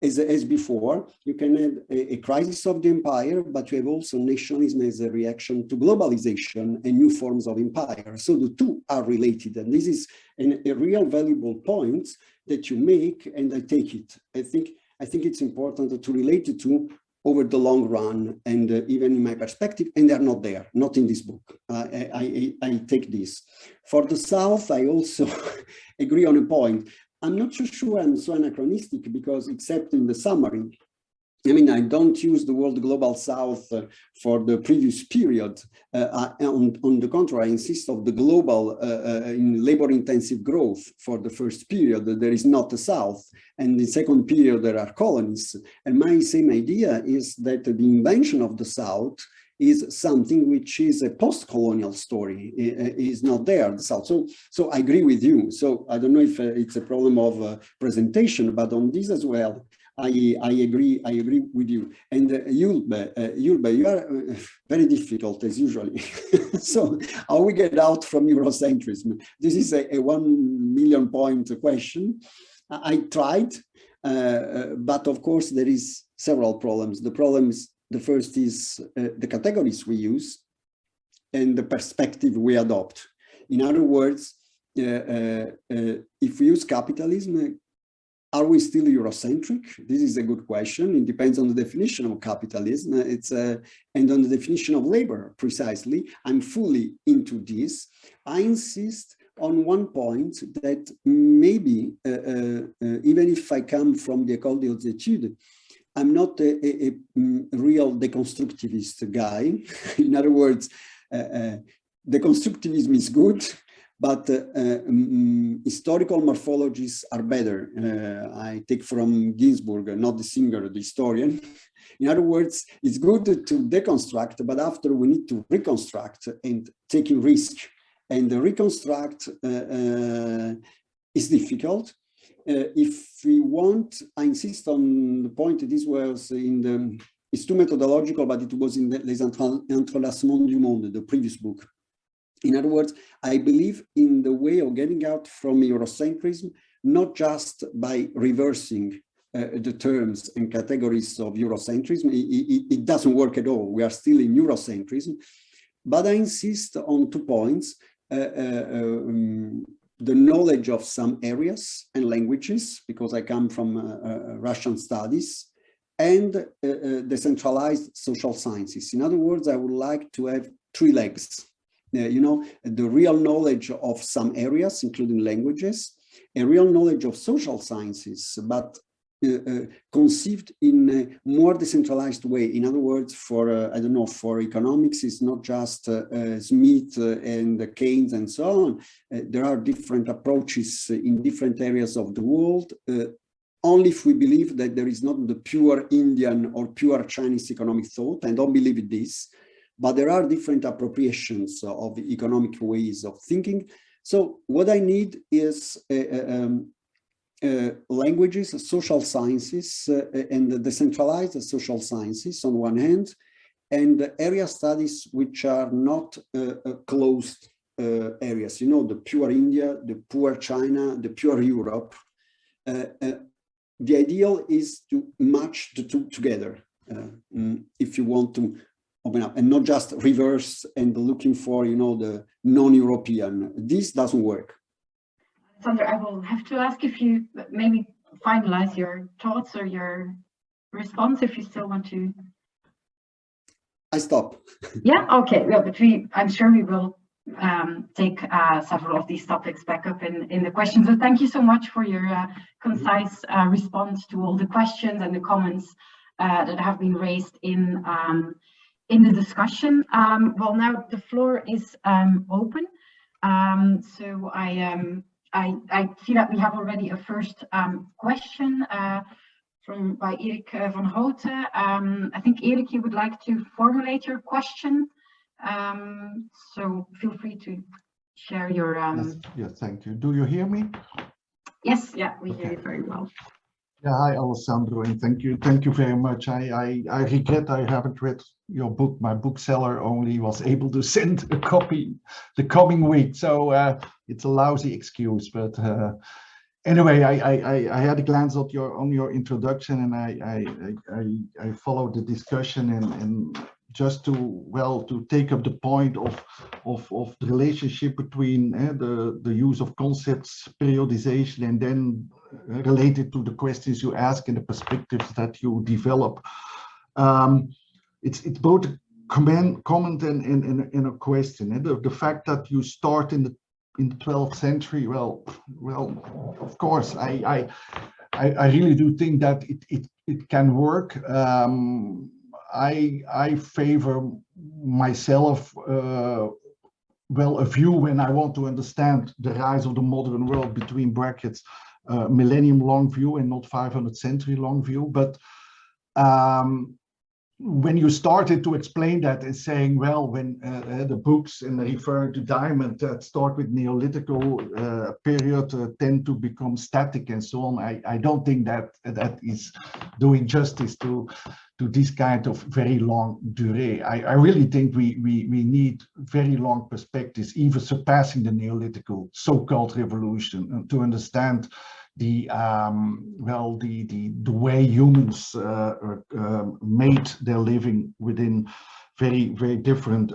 as before, you can have a crisis of the empire, but you have also nationalism as a reaction to globalization and new forms of empire. So the two are related, and this is a real valuable point that you make, and I take it. I think it's important to relate the two over the long run, and even in my perspective, and they're not there, not in this book. I take this. For the South, I also agree on a point. I'm not so sure I'm so anachronistic, because except in the summary, I mean, I don't use the word global South for the previous period. On the contrary, I insist on the global in labor-intensive growth for the first period. There is not a South, and the second period there are colonies. And my same idea is that the invention of the South is something which is a post-colonial story, is not there, the South. So I agree with you. So I don't know if it's a problem of presentation, but on this as well, I agree with you. And Yulbe, you are very difficult as usually. So how we get out from Eurocentrism? This is a 1 million point question. I tried. But of course, there is several problems. The first is the categories we use and the perspective we adopt. In other words, if we use capitalism, are we still Eurocentric? This is a good question. It depends on the definition of capitalism. And on the definition of labor, precisely. I'm fully into this. I insist on one point that maybe, even if I come from the École des Hautes Études, I'm not a real deconstructivist guy. In other words, deconstructivism is good, but historical morphologies are better. I take from Ginsburg, not the singer, the historian. In other words, it's good to deconstruct, but after we need to reconstruct and taking risk. And the reconstruct is difficult. If we want, I insist on the point, this was in the, it's too methodological, but it was in Les Entrelacements du Monde, the previous book. In other words, I believe in the way of getting out from Eurocentrism, not just by reversing the terms and categories of Eurocentrism. It doesn't work at all. We are still in Eurocentrism. But I insist on 2 points. The knowledge of some areas and languages, because I come from Russian studies, and decentralized social sciences. In other words, I would like to have 3 legs. You know, the real knowledge of some areas, including languages, a real knowledge of social sciences, but conceived in a more decentralized way. In other words, for, I don't know, for economics, it's not just Smith and Keynes and so on. There are different approaches in different areas of the world. Only if we believe that there is not the pure Indian or pure Chinese economic thought, and don't believe in this, but there are different appropriations of economic ways of thinking. So what I need is languages, social sciences, and the decentralized social sciences on one hand, and area studies which are not closed areas, you know, the pure India, the pure China, the pure Europe. The ideal is to match the 2 together if you want to open up, and not just reverse and looking for, you know, the non-European. This doesn't work. Alessandro, I will have to ask if you maybe finalize your thoughts or your response, if you still want to. I stop. Yeah, okay. Well, but I'm sure we will take several of these topics back up in the questions. So thank you so much for your concise response to all the questions and the comments that have been raised in the discussion. Well, now the floor is open. So I see that we have already a first question by Erik van Houten. I think, Erik, you would like to formulate your question. So feel free to share your... Yes, thank you. Do you hear me? Yes, yeah, we hear you very well. Yeah, hi, Alessandro, and thank you very much. I regret I haven't read your book. My bookseller only was able to send a copy the coming week, so it's a lousy excuse. But anyway, I had a glance at your introduction, and I followed the discussion, and just to take up the point of the relationship between the use of concepts, periodization, and then related to the questions you ask and the perspectives that you develop. It's both a comment and a question. The fact that you start in the 12th century, well, of course, I really do think that it can work. I favor myself, a view when I want to understand the rise of the modern world, between brackets, millennium long view and not 500 century long view. But when you started to explain that and saying, well, when the books and referring to Diamond that start with Neolithical period tend to become static and so on, I don't think that is doing justice to this kind of very long durée. I really think we need very long perspectives, even surpassing the Neolithical so-called revolution, to understand the way humans made their living within very different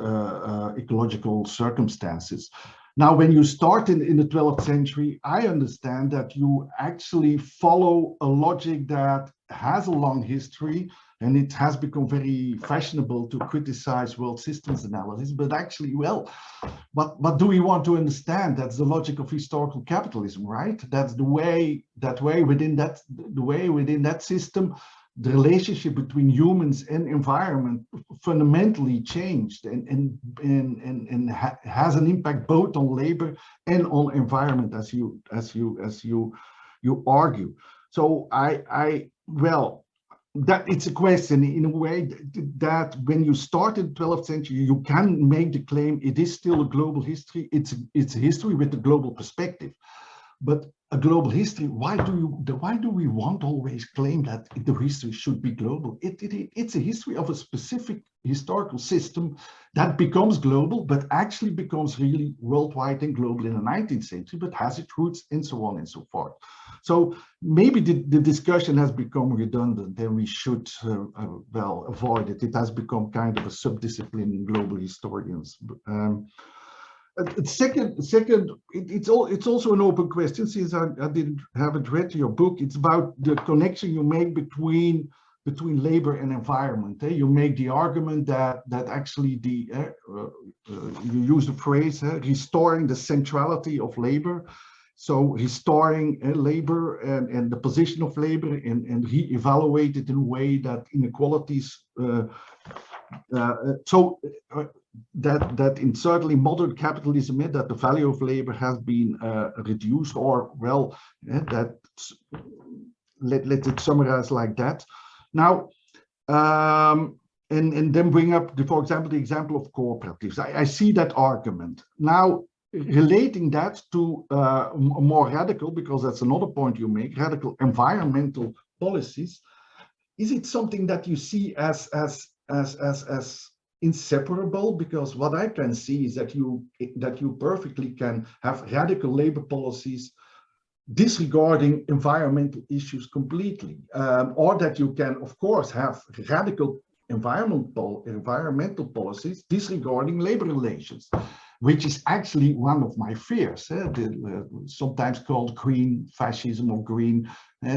ecological circumstances. Now, when you start in the 12th century, I understand that you actually follow a logic that has a long history, and it has become very fashionable to criticize world systems analysis. But actually, well, what do we want to understand? That's the logic of historical capitalism, right? That's the way within that system, the relationship between humans and environment fundamentally changed and has an impact both on labor and on environment, as you argue. So that it's a question in a way that when you start in the 12th century, you can make the claim it is still a global history. It's a history with a global perspective. But a global history, why do we want to always claim that the history should be global? It's a history of a specific historical system that becomes global, but actually becomes really worldwide and global in the 19th century, but has its roots and so on and so forth. So maybe the discussion has become redundant, and we should avoid it. It has become kind of a subdiscipline in global historians. Second, it's also an open question, since I haven't read your book. It's about the connection you make between labor and environment. You make the argument that actually you use the phrase restoring the centrality of labor. So restoring labor and the position of labor and re-evaluate it in a way that inequalities that in certainly modern capitalism, that the value of labor has been reduced, or let it summarize like that. Now, and then bring up, for example, the example of cooperatives. I see that argument. Now, relating that to more radical, because that's another point you make, radical environmental policies, is it something that you see as inseparable? Because what I can see is that you perfectly can have radical labor policies disregarding environmental issues completely, or that you can, of course, have radical environmental policies disregarding labor relations, which is actually one of my fears, sometimes called green fascism or green,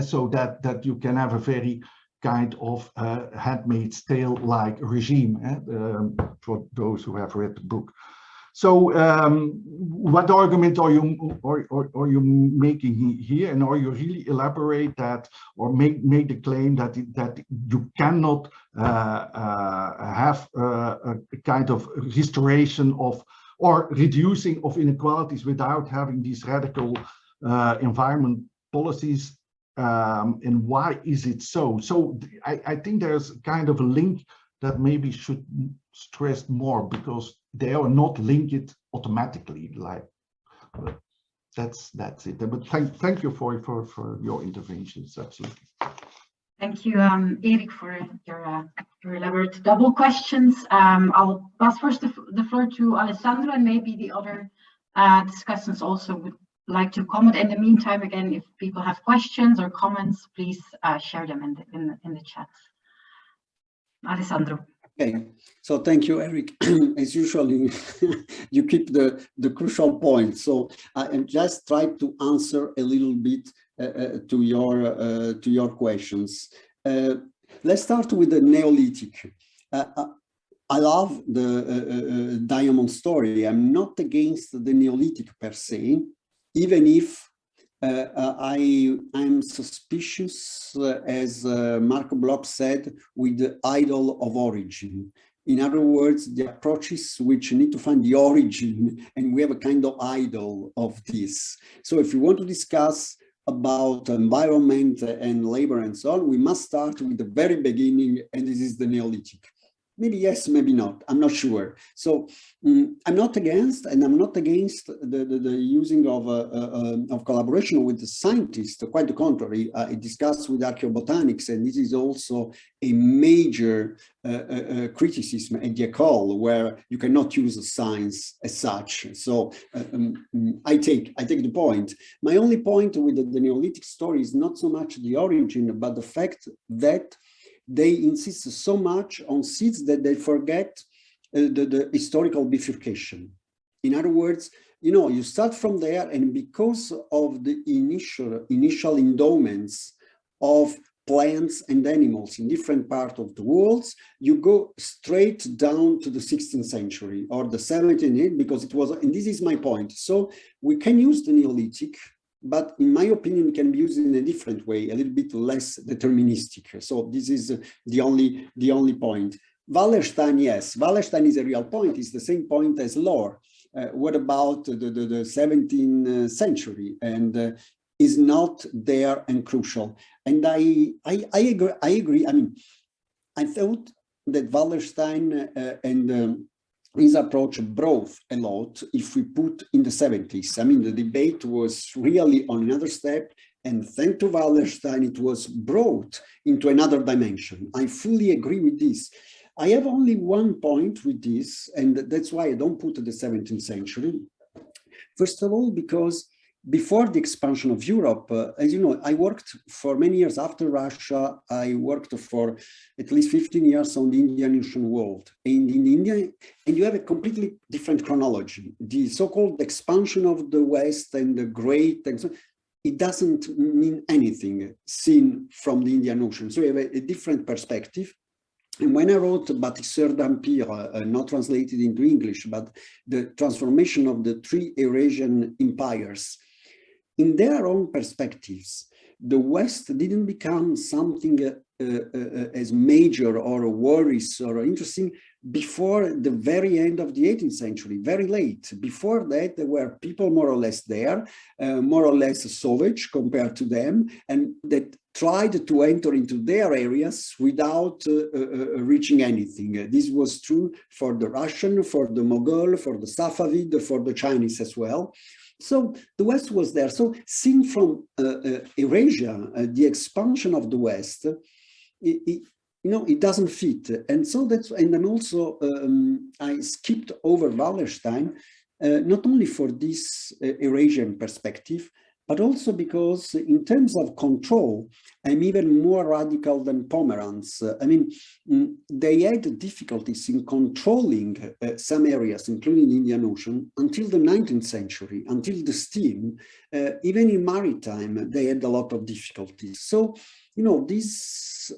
so that you can have a very kind of Handmaid's Tale-like regime, for those who have read the book. So what argument are you making here, and are you really elaborate that, or make the claim that you cannot have a kind of restoration of or reducing of inequalities without having these radical environment policies? And why is it so? So I think there's kind of a link that maybe should stress more, because they are not linked automatically. Like that's it. But thank you for your interventions. Absolutely. Thank you, Erik, for your elaborate double questions. I'll pass first the floor to Alessandro, and maybe the other discussants also would like to comment. In the meantime, again, if people have questions or comments, please share them in the chat. Alessandro. Okay, so thank you, Erik. As usual, you keep the crucial point. So I just try to answer a little bit to your questions. Let's start with the Neolithic. I love the diamond story. I'm not against the Neolithic per se, even if I'm suspicious, as Marco Bloch said, with the idol of origin. In other words, the approaches which need to find the origin, and we have a kind of idol of this. So if we want to discuss about environment and labor and so on, we must start with the very beginning, and this is the Neolithic. Maybe yes, maybe not. I'm not sure. So I'm not against, and I'm not against the using of collaboration with the scientists. Quite the contrary. I discussed with archaeobotanics, and this is also a major criticism at the école, where you cannot use science as such. So I take the point. My only point with the Neolithic story is not so much the origin, but the fact that they insist so much on seeds that they forget the historical bifurcation. In other words, you start from there, and because of the initial endowments of plants and animals in different parts of the world, you go straight down to the 16th century or the 17th, because it was, and this is my point. So we can use the Neolithic, but in my opinion, it can be used in a different way, a little bit less deterministic. So this is the only point. Wallerstein, yes, Wallerstein is a real point. It's the same point as Lohr. What about the 17th century? And is not there and crucial. And I agree. I mean, I thought that Wallerstein and his approach brought a lot if we put in the 70s. I mean, the debate was really on another step, and thanks to Wallerstein, it was brought into another dimension. I fully agree with this. I have only one point with this, and that's why I don't put the 17th century. First of all, because before the expansion of Europe, as you know, I worked for many years after Russia. I worked for at least 15 years on the Indian Ocean world. And in India, and you have a completely different chronology. The so-called expansion of the West and the great, and so, it doesn't mean anything seen from the Indian Ocean. So you have a different perspective. And when I wrote Bâtisseurs d'Empire, not translated into English, but the transformation of the three Eurasian empires, in their own perspectives, the West didn't become something as major or worrisome or interesting before the very end of the 18th century, very late. Before that, there were people more or less there, more or less savage compared to them, and that tried to enter into their areas without reaching anything. This was true for the Russian, for the Mughal, for the Safavid, for the Chinese as well. So the West was there. So seen from Eurasia, the expansion of the West, it doesn't fit. And so that's, and then also I skipped over Wallerstein, not only for this Eurasian perspective, but also because in terms of control, I'm even more radical than Pomerantz. I mean, they had difficulties in controlling some areas, including the Indian Ocean, until the 19th century, until the steam. Even in maritime, they had a lot of difficulties. So, this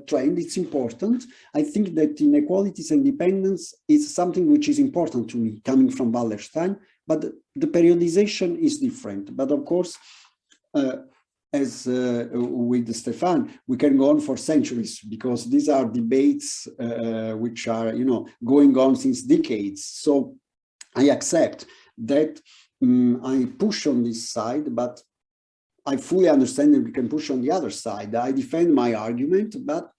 trend, it's important. I think that inequalities and independence is something which is important to me, coming from Wallerstein. But the periodization is different. But of course, as with Stefan, we can go on for centuries, because these are debates which are, going on since decades. So I accept that I push on this side, but I fully understand that we can push on the other side. I defend my argument, but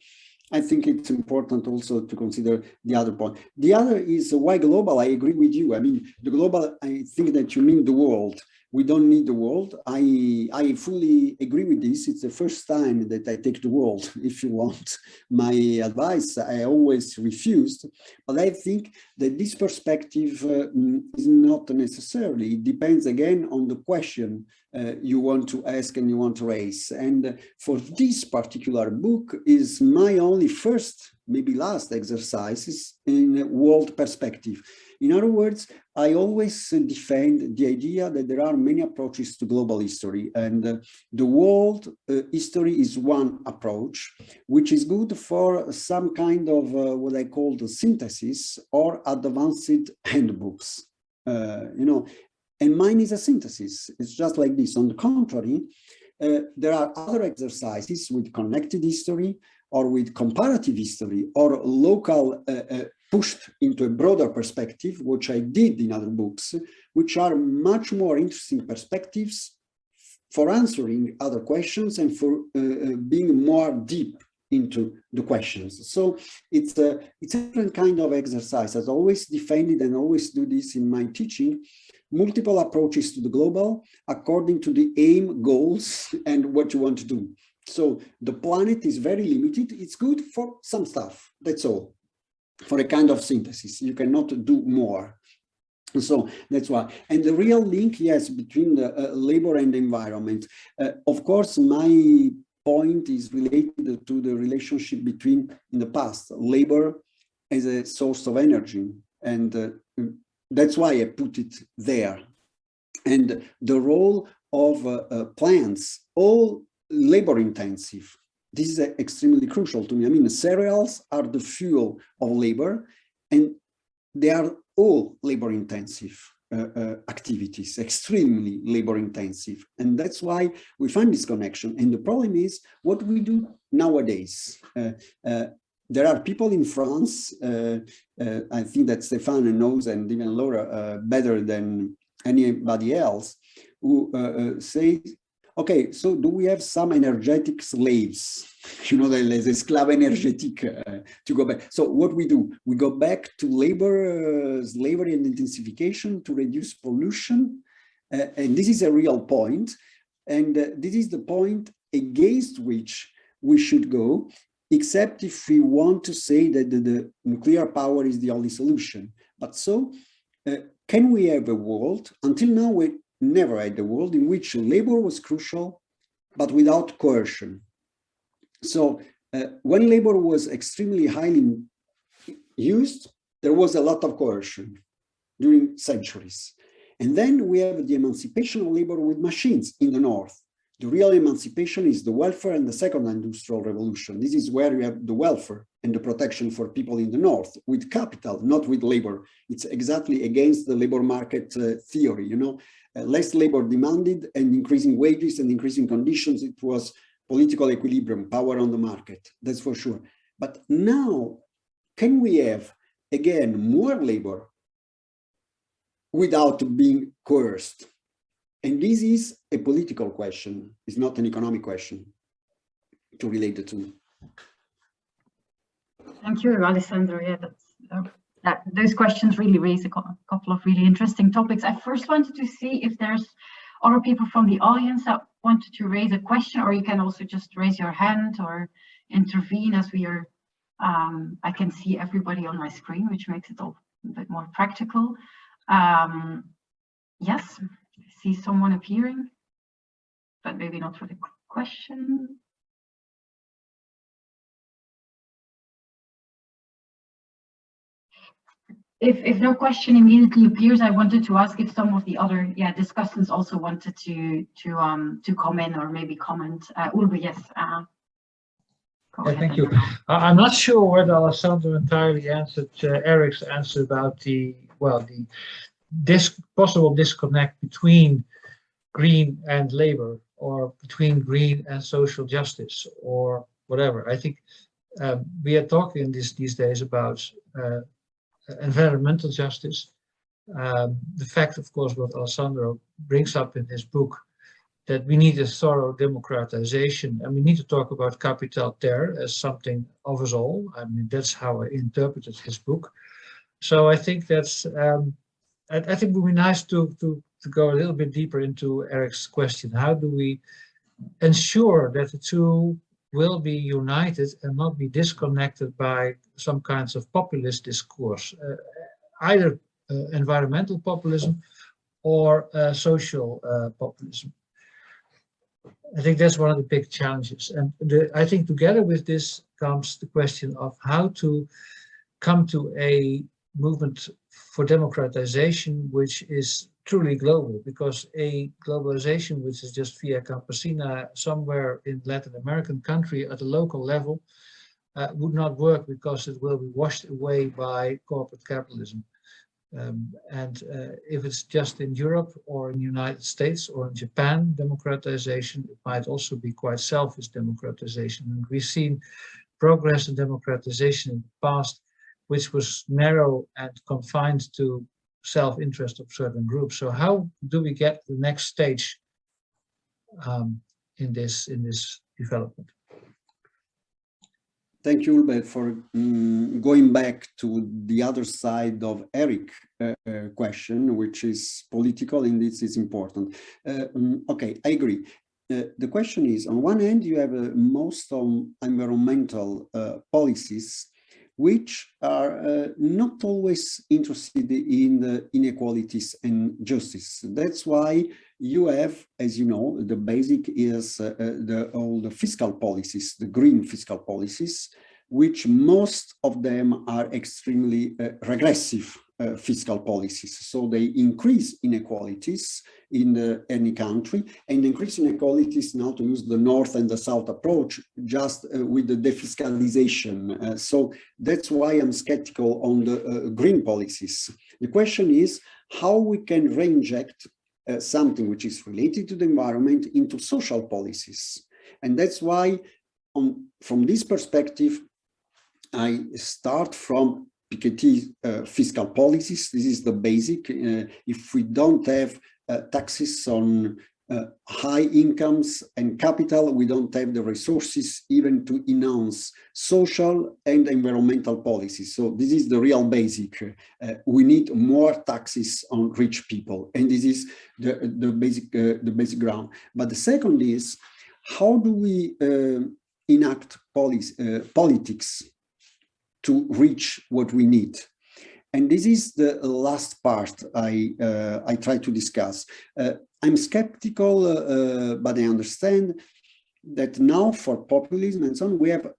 I think it's important also to consider the other point. The other is why global. I agree with you. I mean, the global, I think that you mean the world. We don't need the world. I fully agree with this. It's the first time that I take the world. If you want my advice, I always refused. But I think that this perspective is not necessarily. It depends again on the question you want to ask and you want to raise. And for this particular book is my only first, maybe last exercises in world perspective. In other words, I always defend the idea that there are many approaches to global history, and the world history is one approach, which is good for some kind of what I call the synthesis or advanced handbooks, and mine is a synthesis. It's just like this. On the contrary, there are other exercises with connected history or with comparative history or local pushed into a broader perspective, which I did in other books, which are much more interesting perspectives for answering other questions and for being more deep into the questions. So it's a different kind of exercise. I've always defended and always do this in my teaching, multiple approaches to the global according to the aim, goals, and what you want to do. So the planet is very limited. It's good for some stuff, that's all. For a kind of synthesis, you cannot do more. So that's why. And the real link, yes, between the labor and the environment. Of course, my point is related to the relationship between, in the past, labor as a source of energy. And that's why I put it there. And the role of plants, all labor intensive. This is extremely crucial to me. I mean, cereals are the fuel of labor, and they are all labor intensive activities, extremely labor intensive. And that's why we find this connection. And the problem is what we do nowadays. There are people in France, I think that Stefan knows, and even Laura better than anybody else, who say, okay, so do we have some energetic slaves? You know, les esclaves énergétiques, to go back. So what we do, we go back to labor, slavery and intensification to reduce pollution. And this is a real point. And this is the point against which we should go, except if we want to say that the nuclear power is the only solution. But so, can we have a world, until now we never had a world in which labor was crucial, but without coercion. So when labor was extremely highly used, there was a lot of coercion during centuries. And then we have the emancipation of labor with machines in the north. The real emancipation is the welfare and the second industrial revolution. This is where you have the welfare and the protection for people in the north with capital, not with labor. It's exactly against the labor market theory, you know. Less labor demanded and increasing wages and increasing conditions. It was political equilibrium, power on the market, that's for sure. But now, can we have, again, more labor without being coerced? And this is a political question. It's not an economic question to relate the two. Thank you, Alessandro. Yeah, those questions really raise a couple of really interesting topics. I first wanted to see if there's other people from the audience that wanted to raise a question, or you can also just raise your hand or intervene as we are, I can see everybody on my screen, which makes it all a bit more practical. Yes, I see someone appearing, but maybe not for the question. If no question immediately appears, I wanted to ask if some of the other discussants also wanted to come in or maybe comment. Ulrich, yes. Thank you. I'm not sure whether Alessandro entirely answered Eric's answer about the possible disconnect between green and labor, or between green and social justice, or whatever. I think we are talking these days about environmental justice. The fact, of course, what Alessandro brings up in his book, that we need a thorough democratization, and we need to talk about capital Terre as something of us all. I mean, that's how I interpreted his book. So I think that's, I think it would be nice to go a little bit deeper into Eric's question. How do we ensure that the two will be united and not be disconnected by some kinds of populist discourse, either environmental populism or social populism? I think that's one of the big challenges. And I think together with this comes the question of how to come to a movement for democratization which is truly global, because a globalization which is just via campesina somewhere in Latin American country at a local level would not work, because it will be washed away by corporate capitalism. If it's just in Europe or in the United States or in Japan, democratization, it might also be quite selfish democratization. And we've seen progress in democratization in the past, which was narrow and confined to self-interest of certain groups. So how do we get the next stage in this development? Thank you, Ulbert, for going back to the other side of Eric's question, which is political, and this is important. Okay, I agree. The question is, on one hand, you have most environmental policies, which are not always interested in the inequalities and justice. That's why you have, as you know, the basic is all the fiscal policies, the green fiscal policies, which most of them are extremely regressive fiscal policies. So they increase inequalities in any country, and increase inequalities, now to use the North and the South approach, just with the defiscalization. So that's why I'm skeptical on the green policies. The question is how we can reinject something which is related to the environment into social policies. And that's why, from this perspective, I start from Piketty fiscal policies. This is the basic. If we don't have taxes on high incomes and capital, we don't have the resources even to enhance social and environmental policies. So this is the real basic. We need more taxes on rich people, and this is the basic ground. But the second is, how do we enact politics to reach what we need? And this is the last part I try to discuss. I'm skeptical, but I understand that now for populism and so on, we have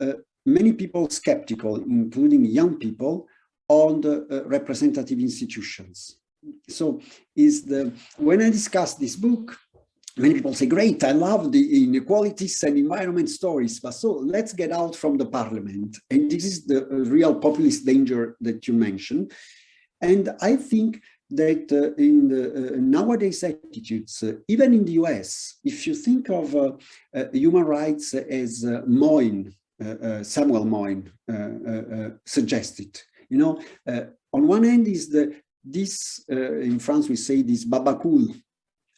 many people skeptical, including young people, on the representative institutions. So when I discuss this book, many people say, great, I love the inequalities and environment stories, but so let's get out from the parliament. And this is the real populist danger that you mentioned. And I think that in the nowadays attitudes, even in the US, if you think of human rights as Samuel Moyn suggested, you know, on one hand is this, in France we say this Babacool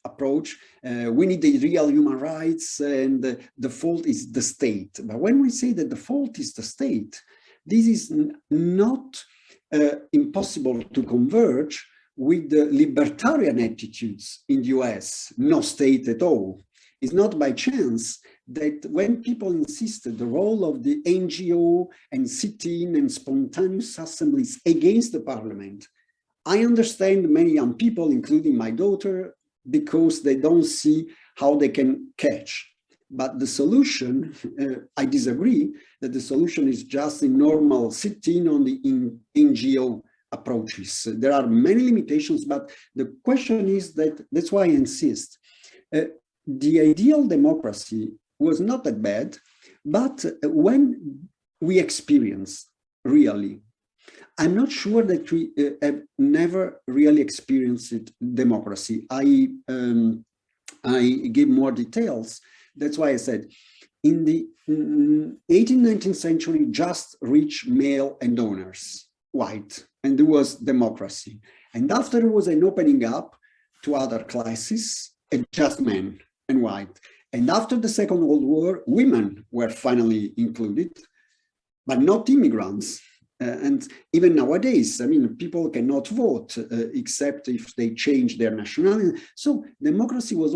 approach, we need the real human rights and the fault is the state. But when we say that the fault is the state, this is not impossible to converge with the libertarian attitudes in the US, no state at all. It's not by chance that when people insisted the role of the NGO and sit-in and spontaneous assemblies against the parliament, I understand many young people, including my daughter, because they don't see how they can catch. But the solution, I disagree that the solution is just a normal sit-in on the NGO approaches. There are many limitations, but the question is that's why I insist. The ideal democracy was not that bad, but when we experience really, I'm not sure that we have never really experienced democracy. I give more details. That's why I said, in the 18th, 19th century, just rich male and owners, white, and there was democracy. And after there was an opening up to other classes, and just men and white. And after the Second World War, women were finally included, but not immigrants. And even nowadays, I mean, people cannot vote except if they change their nationality. So democracy was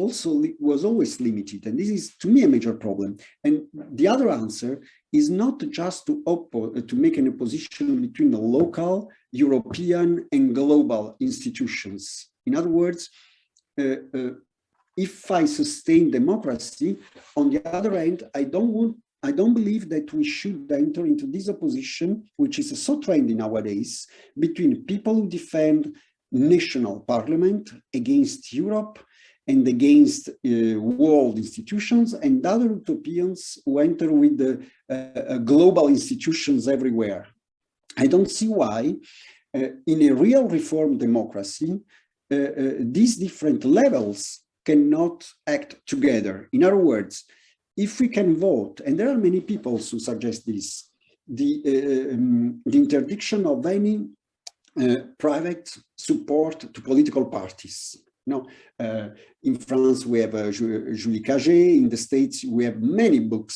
always limited, and this is, to me, a major problem. And the other answer is not just to make an opposition between the local, European, and global institutions. In other words, if I sustain democracy, on the other hand, I don't believe that we should enter into this opposition, which is so trendy nowadays, between people who defend national parliament against Europe and against world institutions, and other utopians who enter with the global institutions everywhere. I don't see why, in a real reform democracy, these different levels cannot act together. In other words, if we can vote, and there are many people who suggest this, the interdiction of any private support to political parties, No, in France, we have Julie Cagé. In the States, we have many books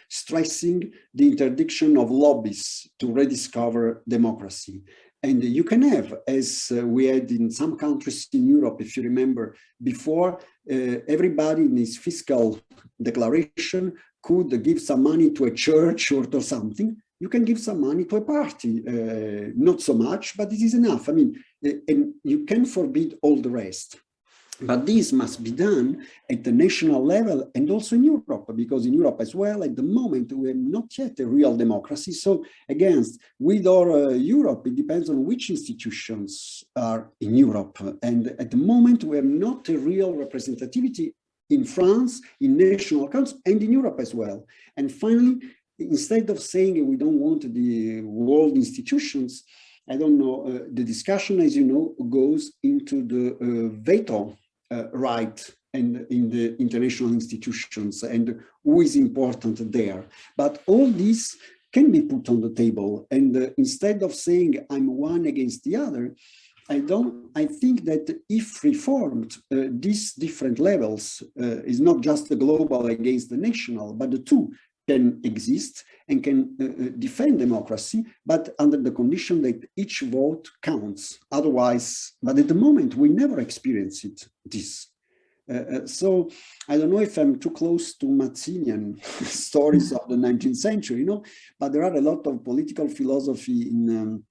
stressing the interdiction of lobbies to rediscover democracy. And you can have, as we had in some countries in Europe, if you remember before, everybody in his fiscal declaration could give some money to a church or to something. You can give some money to a party, not so much, but this is enough. I mean, and you can forbid all the rest. But this must be done at the national level and also in Europe, because in Europe as well, at the moment, we have not yet a real democracy. So again, with or Europe, it depends on which institutions are in Europe. And at the moment, we have not a real representativity in France, in national councils, and in Europe as well. And finally, instead of saying we don't want the world institutions, I don't know, the discussion, as you know, goes into the veto right and in the international institutions and who is important there. But all this can be put on the table. And instead of saying I'm one against the other, I think that if reformed, these different levels is not just the global against the national, but the two can exist and can defend democracy, but under the condition that each vote counts. Otherwise, but at the moment, we never experience this. So I don't know if I'm too close to Mazzinian stories of the 19th century, you know, but there are a lot of political philosophy in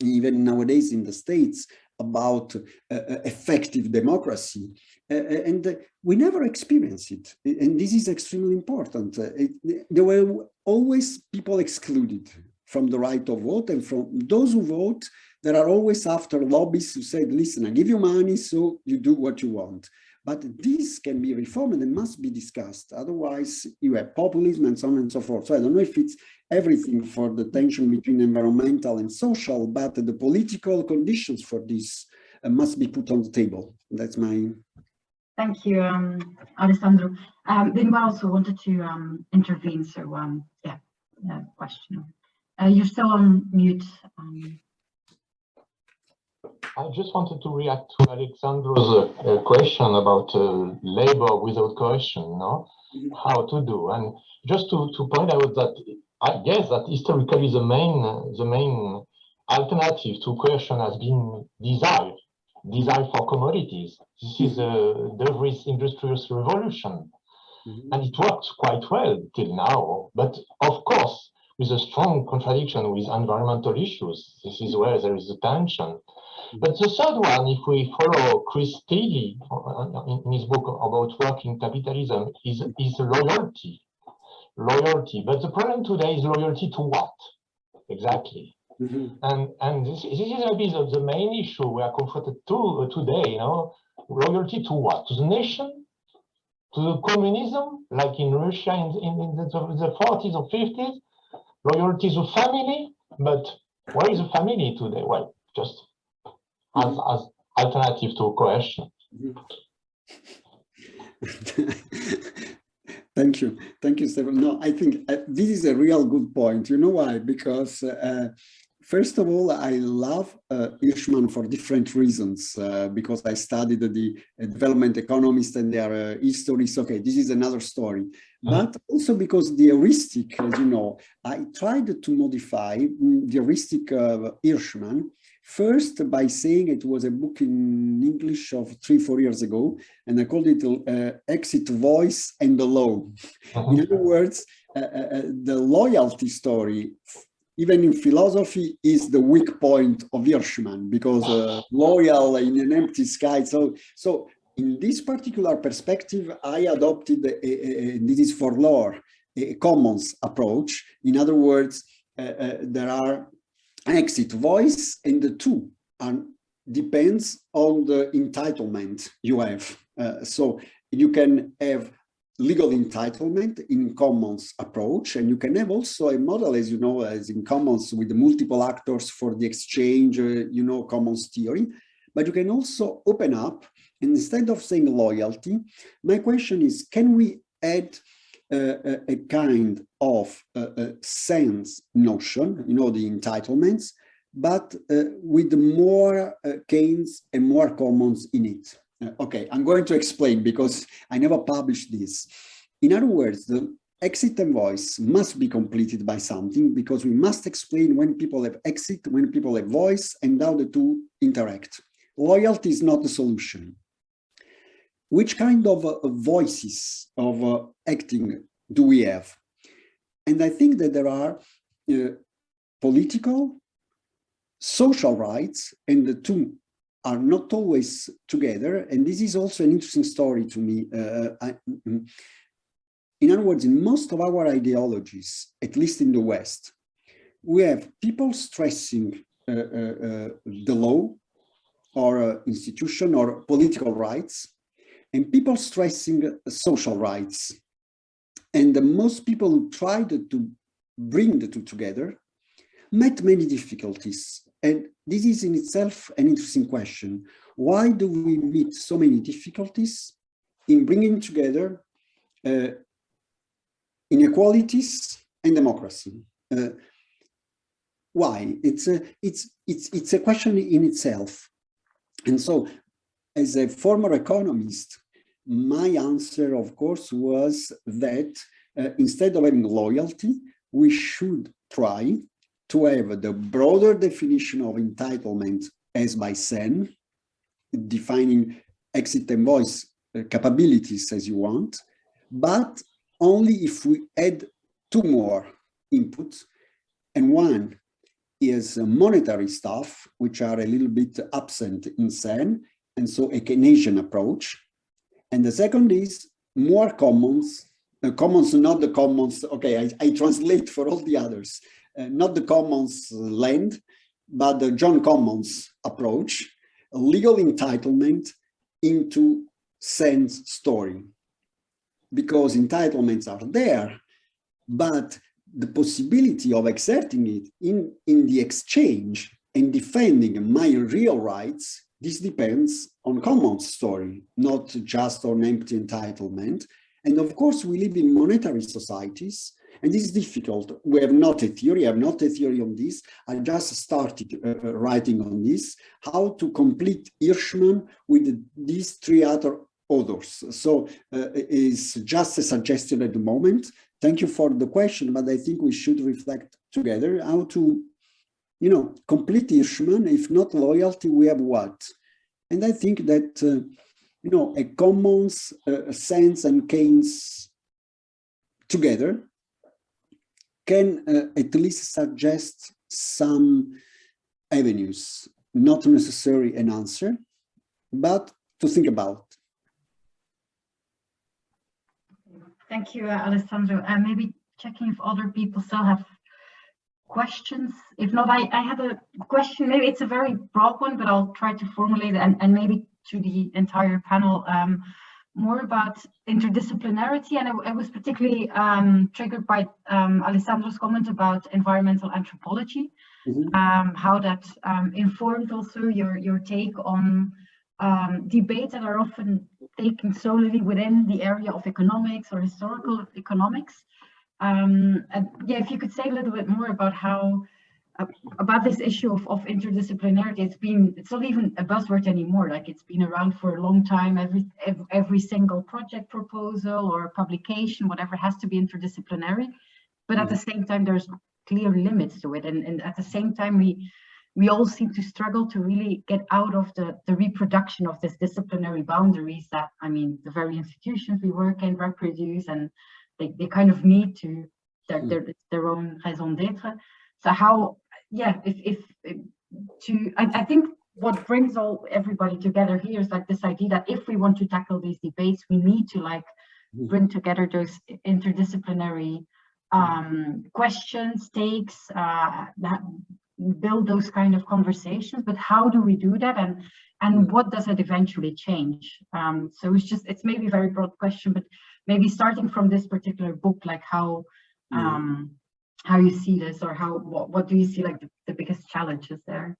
even nowadays in the States about effective democracy, and we never experience it. And this is extremely important. There were always people excluded from the right of vote, and from those who vote, there are always after lobbyists who said, listen, I give you money, so you do what you want. But this can be reformed and must be discussed. Otherwise, you have populism and so on and so forth. So I don't know if it's everything for the tension between environmental and social, but the political conditions for this must be put on the table. That's my... Thank you, Alessandro. Then I also wanted to intervene. So yeah, question. You're still on mute. I just wanted to react to Alessandro's question about labor without coercion, no? How to do. And just to point out that I guess that historically the main alternative to coercion has been desire for commodities. This is Devry's industrial revolution. And it worked quite well till now. But of course, with a strong contradiction with environmental issues, this is where there is a tension. But the third one, if we follow Chris Steele in his book about working capitalism, is loyalty. Loyalty. But the problem today is loyalty to what? Exactly. And this is maybe the main issue we are confronted to today, you know, loyalty to what? To the nation? To the communism, like in Russia in the 40s or 50s? Loyalty to family? But where is the family today? Well, just as alternative to coercion. Thank you, Stefan. No, I think this is a real good point. You know why? Because first of all, I love Hirschman for different reasons, because I studied the development economists and their histories. Okay, this is another story. But also because the heuristic, as you know, I tried to modify the heuristic of Hirschman, first by saying it was a book in English of 3-4 years ago, and I called it Exit Voice and the Law. In other words, the loyalty story, even in philosophy, is the weak point of Hirschman, because loyal in an empty sky. So in this particular perspective, I adopted, this is for law, a commons approach. In other words, there are exit voice, and the two depends on the entitlement you have. So you can have legal entitlement in commons approach, and you can have also a model, as you know, as in commons with the multiple actors for the exchange, you know, commons theory. But you can also open up, and instead of saying loyalty, my question is, can we add a kind of sense notion, you know, the entitlements, but with more gains and more commons in it. Okay, I'm going to explain because I never published this. In other words, the exit and voice must be completed by something, because we must explain when people have exit, when people have voice, and how the two interact. Loyalty is not the solution. Which kind of voices of acting do we have? And I think that there are political, social rights, and the two are not always together. And this is also an interesting story to me. In other words, in most of our ideologies, at least in the West, we have people stressing the law or institution or political rights, and people stressing social rights. And most people who tried to bring the two together met many difficulties. And this is in itself an interesting question. Why do we meet so many difficulties in bringing together inequalities and democracy? Why? It's a question in itself. And so, as a former economist, my answer, of course, was that instead of having loyalty, we should try to have the broader definition of entitlement as by Sen, defining exit and voice capabilities as you want, but only if we add two more inputs, and one is monetary stuff, which are a little bit absent in Sen, and so a Keynesian approach. And the second is more commons, commons, not the commons, okay, I translate for all the others, not the commons land, but the John Commons approach, legal entitlement into Sen's story. Because entitlements are there, but the possibility of exerting it in the exchange and defending my real rights, this depends on Commons story, not just on empty entitlement. And of course, we live in monetary societies, and this is difficult. We have not a theory. I have not a theory on this. I just started writing on this, how to complete Hirschman with these three other authors. So it's just a suggestion at the moment. Thank you for the question, but I think we should reflect together how to, you know, complete Hirschman. If not loyalty, we have what? And I think that, you know, a Commons, Sen's and Keynes together can at least suggest some avenues, not necessarily an answer, but to think about. Thank you, Alessandro. Maybe checking if other people still have questions. If not, I have a question. Maybe it's a very broad one, but I'll try to formulate it and maybe to the entire panel, more about interdisciplinarity. And I was particularly triggered by Alessandro's comment about environmental anthropology, how that informed also your take on debates that are often taken solely within the area of economics or historical economics. And yeah, if you could say a little bit more about how about this issue of interdisciplinarity. It's not even a buzzword anymore. Like, it's been around for a long time. Every single project proposal or publication, whatever, has to be interdisciplinary. But at the same time, there's clear limits to it. And at the same time, we all seem to struggle to really get out of the reproduction of this disciplinary boundaries that, I mean, the very institutions we work in reproduce, and they kind of need to their own raison d'etre. So how, yeah, I think what brings everybody together here is like this idea that if we want to tackle these debates, we need to like bring together those interdisciplinary questions, takes, that build those kind of conversations. But how do we do that, and what does it eventually change? So it's maybe a very broad question, but maybe starting from this particular book, like how you see this, or what do you see like the biggest challenges there?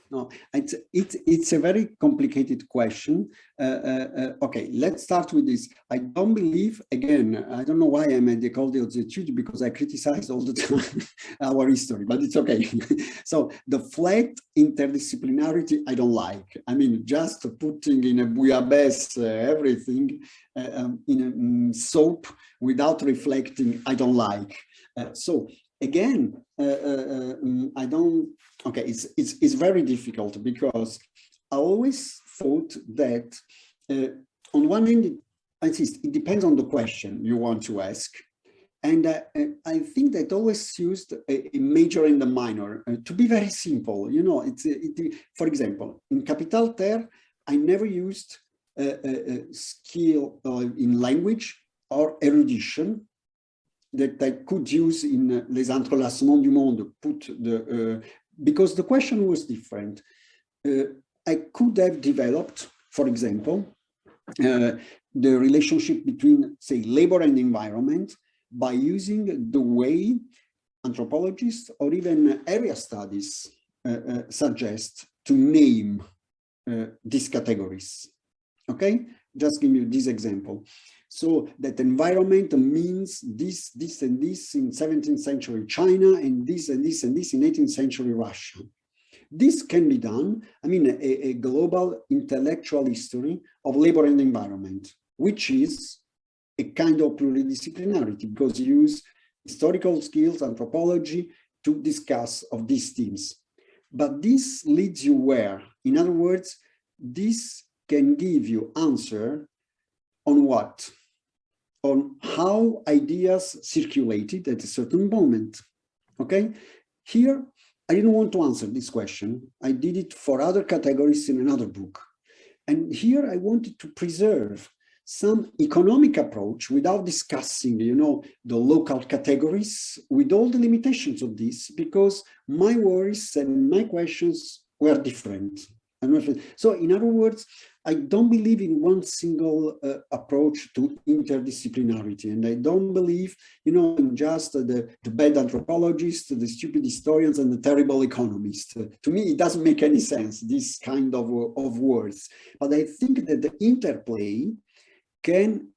No, it's a very complicated question. Okay, let's start with this. I don't believe, again, I don't know why I'm at the École des Hautes Études, because I criticize all the time our history, but it's okay. So the flat interdisciplinarity, I don't like. I mean, just putting in a bouillabaisse everything in a soap without reflecting, I don't like. So again, I don't. Okay, it's very difficult, because I always thought that on one hand, I insist, it depends on the question you want to ask. And I think that always used a major and a minor to be very simple. You know, for example, in Capital Terre, I never used a skill in language or erudition that I could use in Les Entrelacements du Monde, because the question was different. I could have developed, for example, the relationship between, say, labor and environment by using the way anthropologists or even area studies suggest to name these categories. Okay, just give you this example. So that environment means this, this, and this in 17th century China, and this, and this, and this in 18th century Russia. This can be done, I mean, a global intellectual history of labor and environment, which is a kind of pluridisciplinarity, because you use historical skills, anthropology, to discuss of these themes. But this leads you where? In other words, this can give you answer on what? On how ideas circulated at a certain moment. Okay, here I didn't want to answer this question. I did it for other categories in another book. And here I wanted to preserve some economic approach without discussing, you know, the local categories with all the limitations of this, because my worries and my questions were different. So in other words, I don't believe in one single approach to interdisciplinarity, and I don't believe, you know, in just the bad anthropologists, the stupid historians, and the terrible economists. To me, it doesn't make any sense, this kind of words. But I think that the interplay can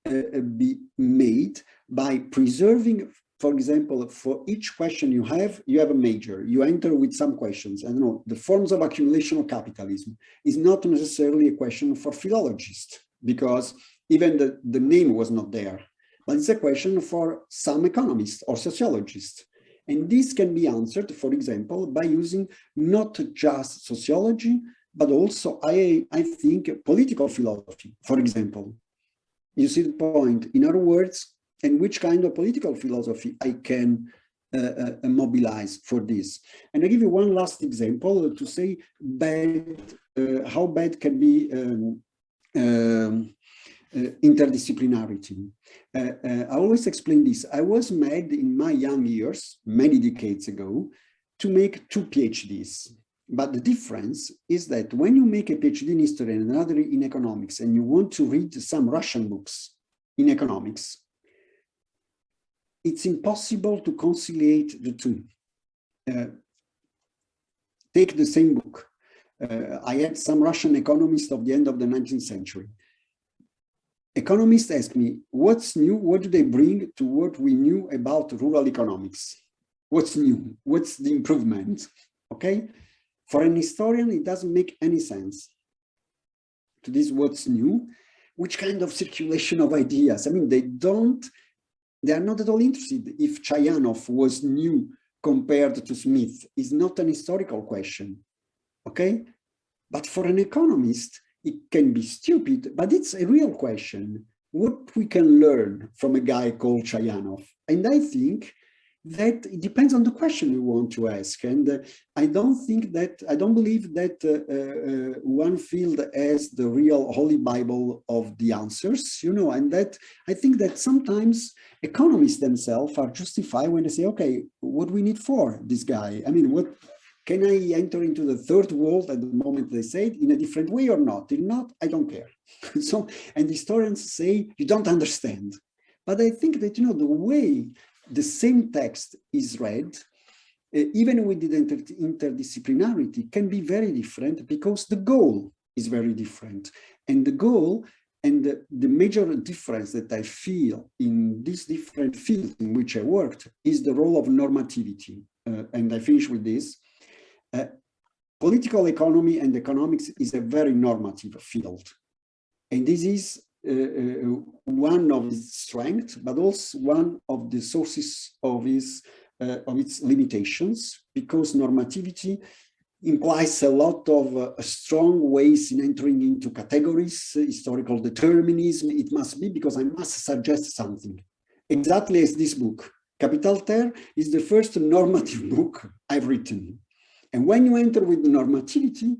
be made by preserving, for example, for each question you have a major. You enter with some questions. I don't know, the forms of accumulation of capitalism is not necessarily a question for philologists, because even the name was not there. But it's a question for some economists or sociologists. And this can be answered, for example, by using not just sociology, but also, I think, political philosophy, for example. You see the point? In other words, and which kind of political philosophy I can mobilize for this. And I give you one last example to say how bad can be interdisciplinarity. I always explain this. I was mad in my young years, many decades ago, to make 2 PhDs. But the difference is that when you make a PhD in history and another in economics, and you want to read some Russian books in economics, it's impossible to conciliate the two. Take the same book. I had some Russian economists of the end of the 19th century. Economists ask me, what's new? What do they bring to what we knew about rural economics? What's new? What's the improvement? Okay? For an historian, it doesn't make any sense. To this, what's new? Which kind of circulation of ideas? I mean, they are not at all interested if Chayanov was new compared to Smith. It's not an historical question, okay? But for an economist, it can be stupid, but it's a real question. What we can learn from a guy called Chayanov? And I think that it depends on the question you want to ask. And I don't believe that one field has the real holy Bible of the answers, you know, and that I think that sometimes economists themselves are justified when they say, okay, what do we need for this guy? I mean, what can I enter into the third world at the moment they say it in a different way or not? If not, I don't care. So, and historians say, you don't understand. But I think that, you know, the way the same text is read even with the interdisciplinarity, can be very different because the goal is very different. And the goal and the major difference that I feel in these different fields in which I worked is the role of normativity. And I finish with this. Political economy and economics is a very normative field. And this is one of its strengths, but also one of the sources of its limitations, because normativity implies a lot of strong ways in entering into categories, historical determinism. It must be because I must suggest something. Exactly as this book. Capital Terre is the first normative book I've written. And when you enter with normativity,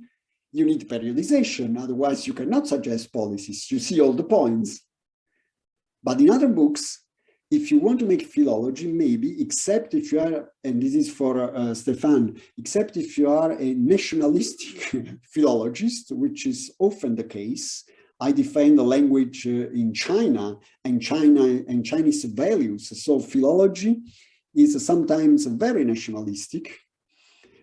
you need periodization, otherwise you cannot suggest policies. You see all the points. But in other books, if you want to make philology, maybe, except if you are, and this is for Stefan, except if you are a nationalistic philologist, which is often the case. I defend the language in China and Chinese values. So philology is sometimes very nationalistic.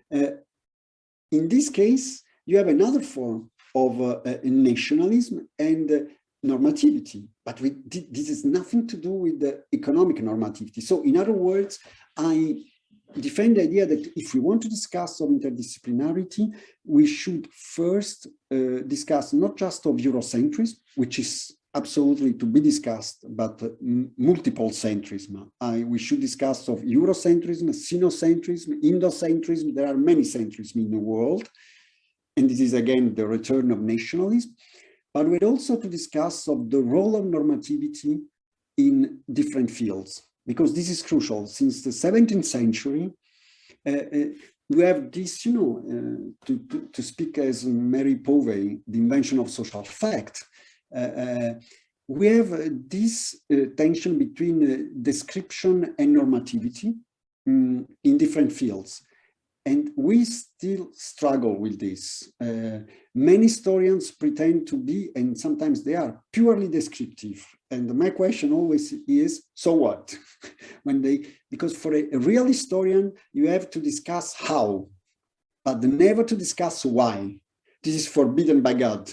In this case, you have another form of nationalism and normativity, but this has nothing to do with the economic normativity. So in other words, I defend the idea that if we want to discuss of interdisciplinarity, we should first discuss not just of Eurocentrism, which is absolutely to be discussed, but multiple centrism. We should discuss of Eurocentrism, Sinocentrism, Indocentrism. There are many centrisms in the world. And this is again the return of nationalism. But we're also to discuss of the role of normativity in different fields, because this is crucial. Since the 17th century, we have this, to speak as Mary Povey, the invention of social fact. We have this tension between description and normativity in different fields. And we still struggle with this. Many historians pretend to be, and sometimes they are, purely descriptive. And my question always is, so what? Because for a real historian, you have to discuss how, but never to discuss why. This is forbidden by God,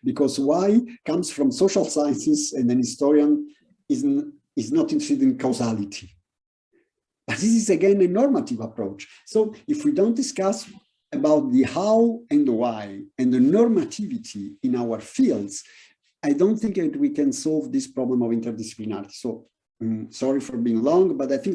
because why comes from social sciences, and an historian is not interested in causality. But this is again a normative approach. So if we don't discuss about the how and the why and the normativity in our fields, I don't think that we can solve this problem of interdisciplinarity. So sorry for being long, but I think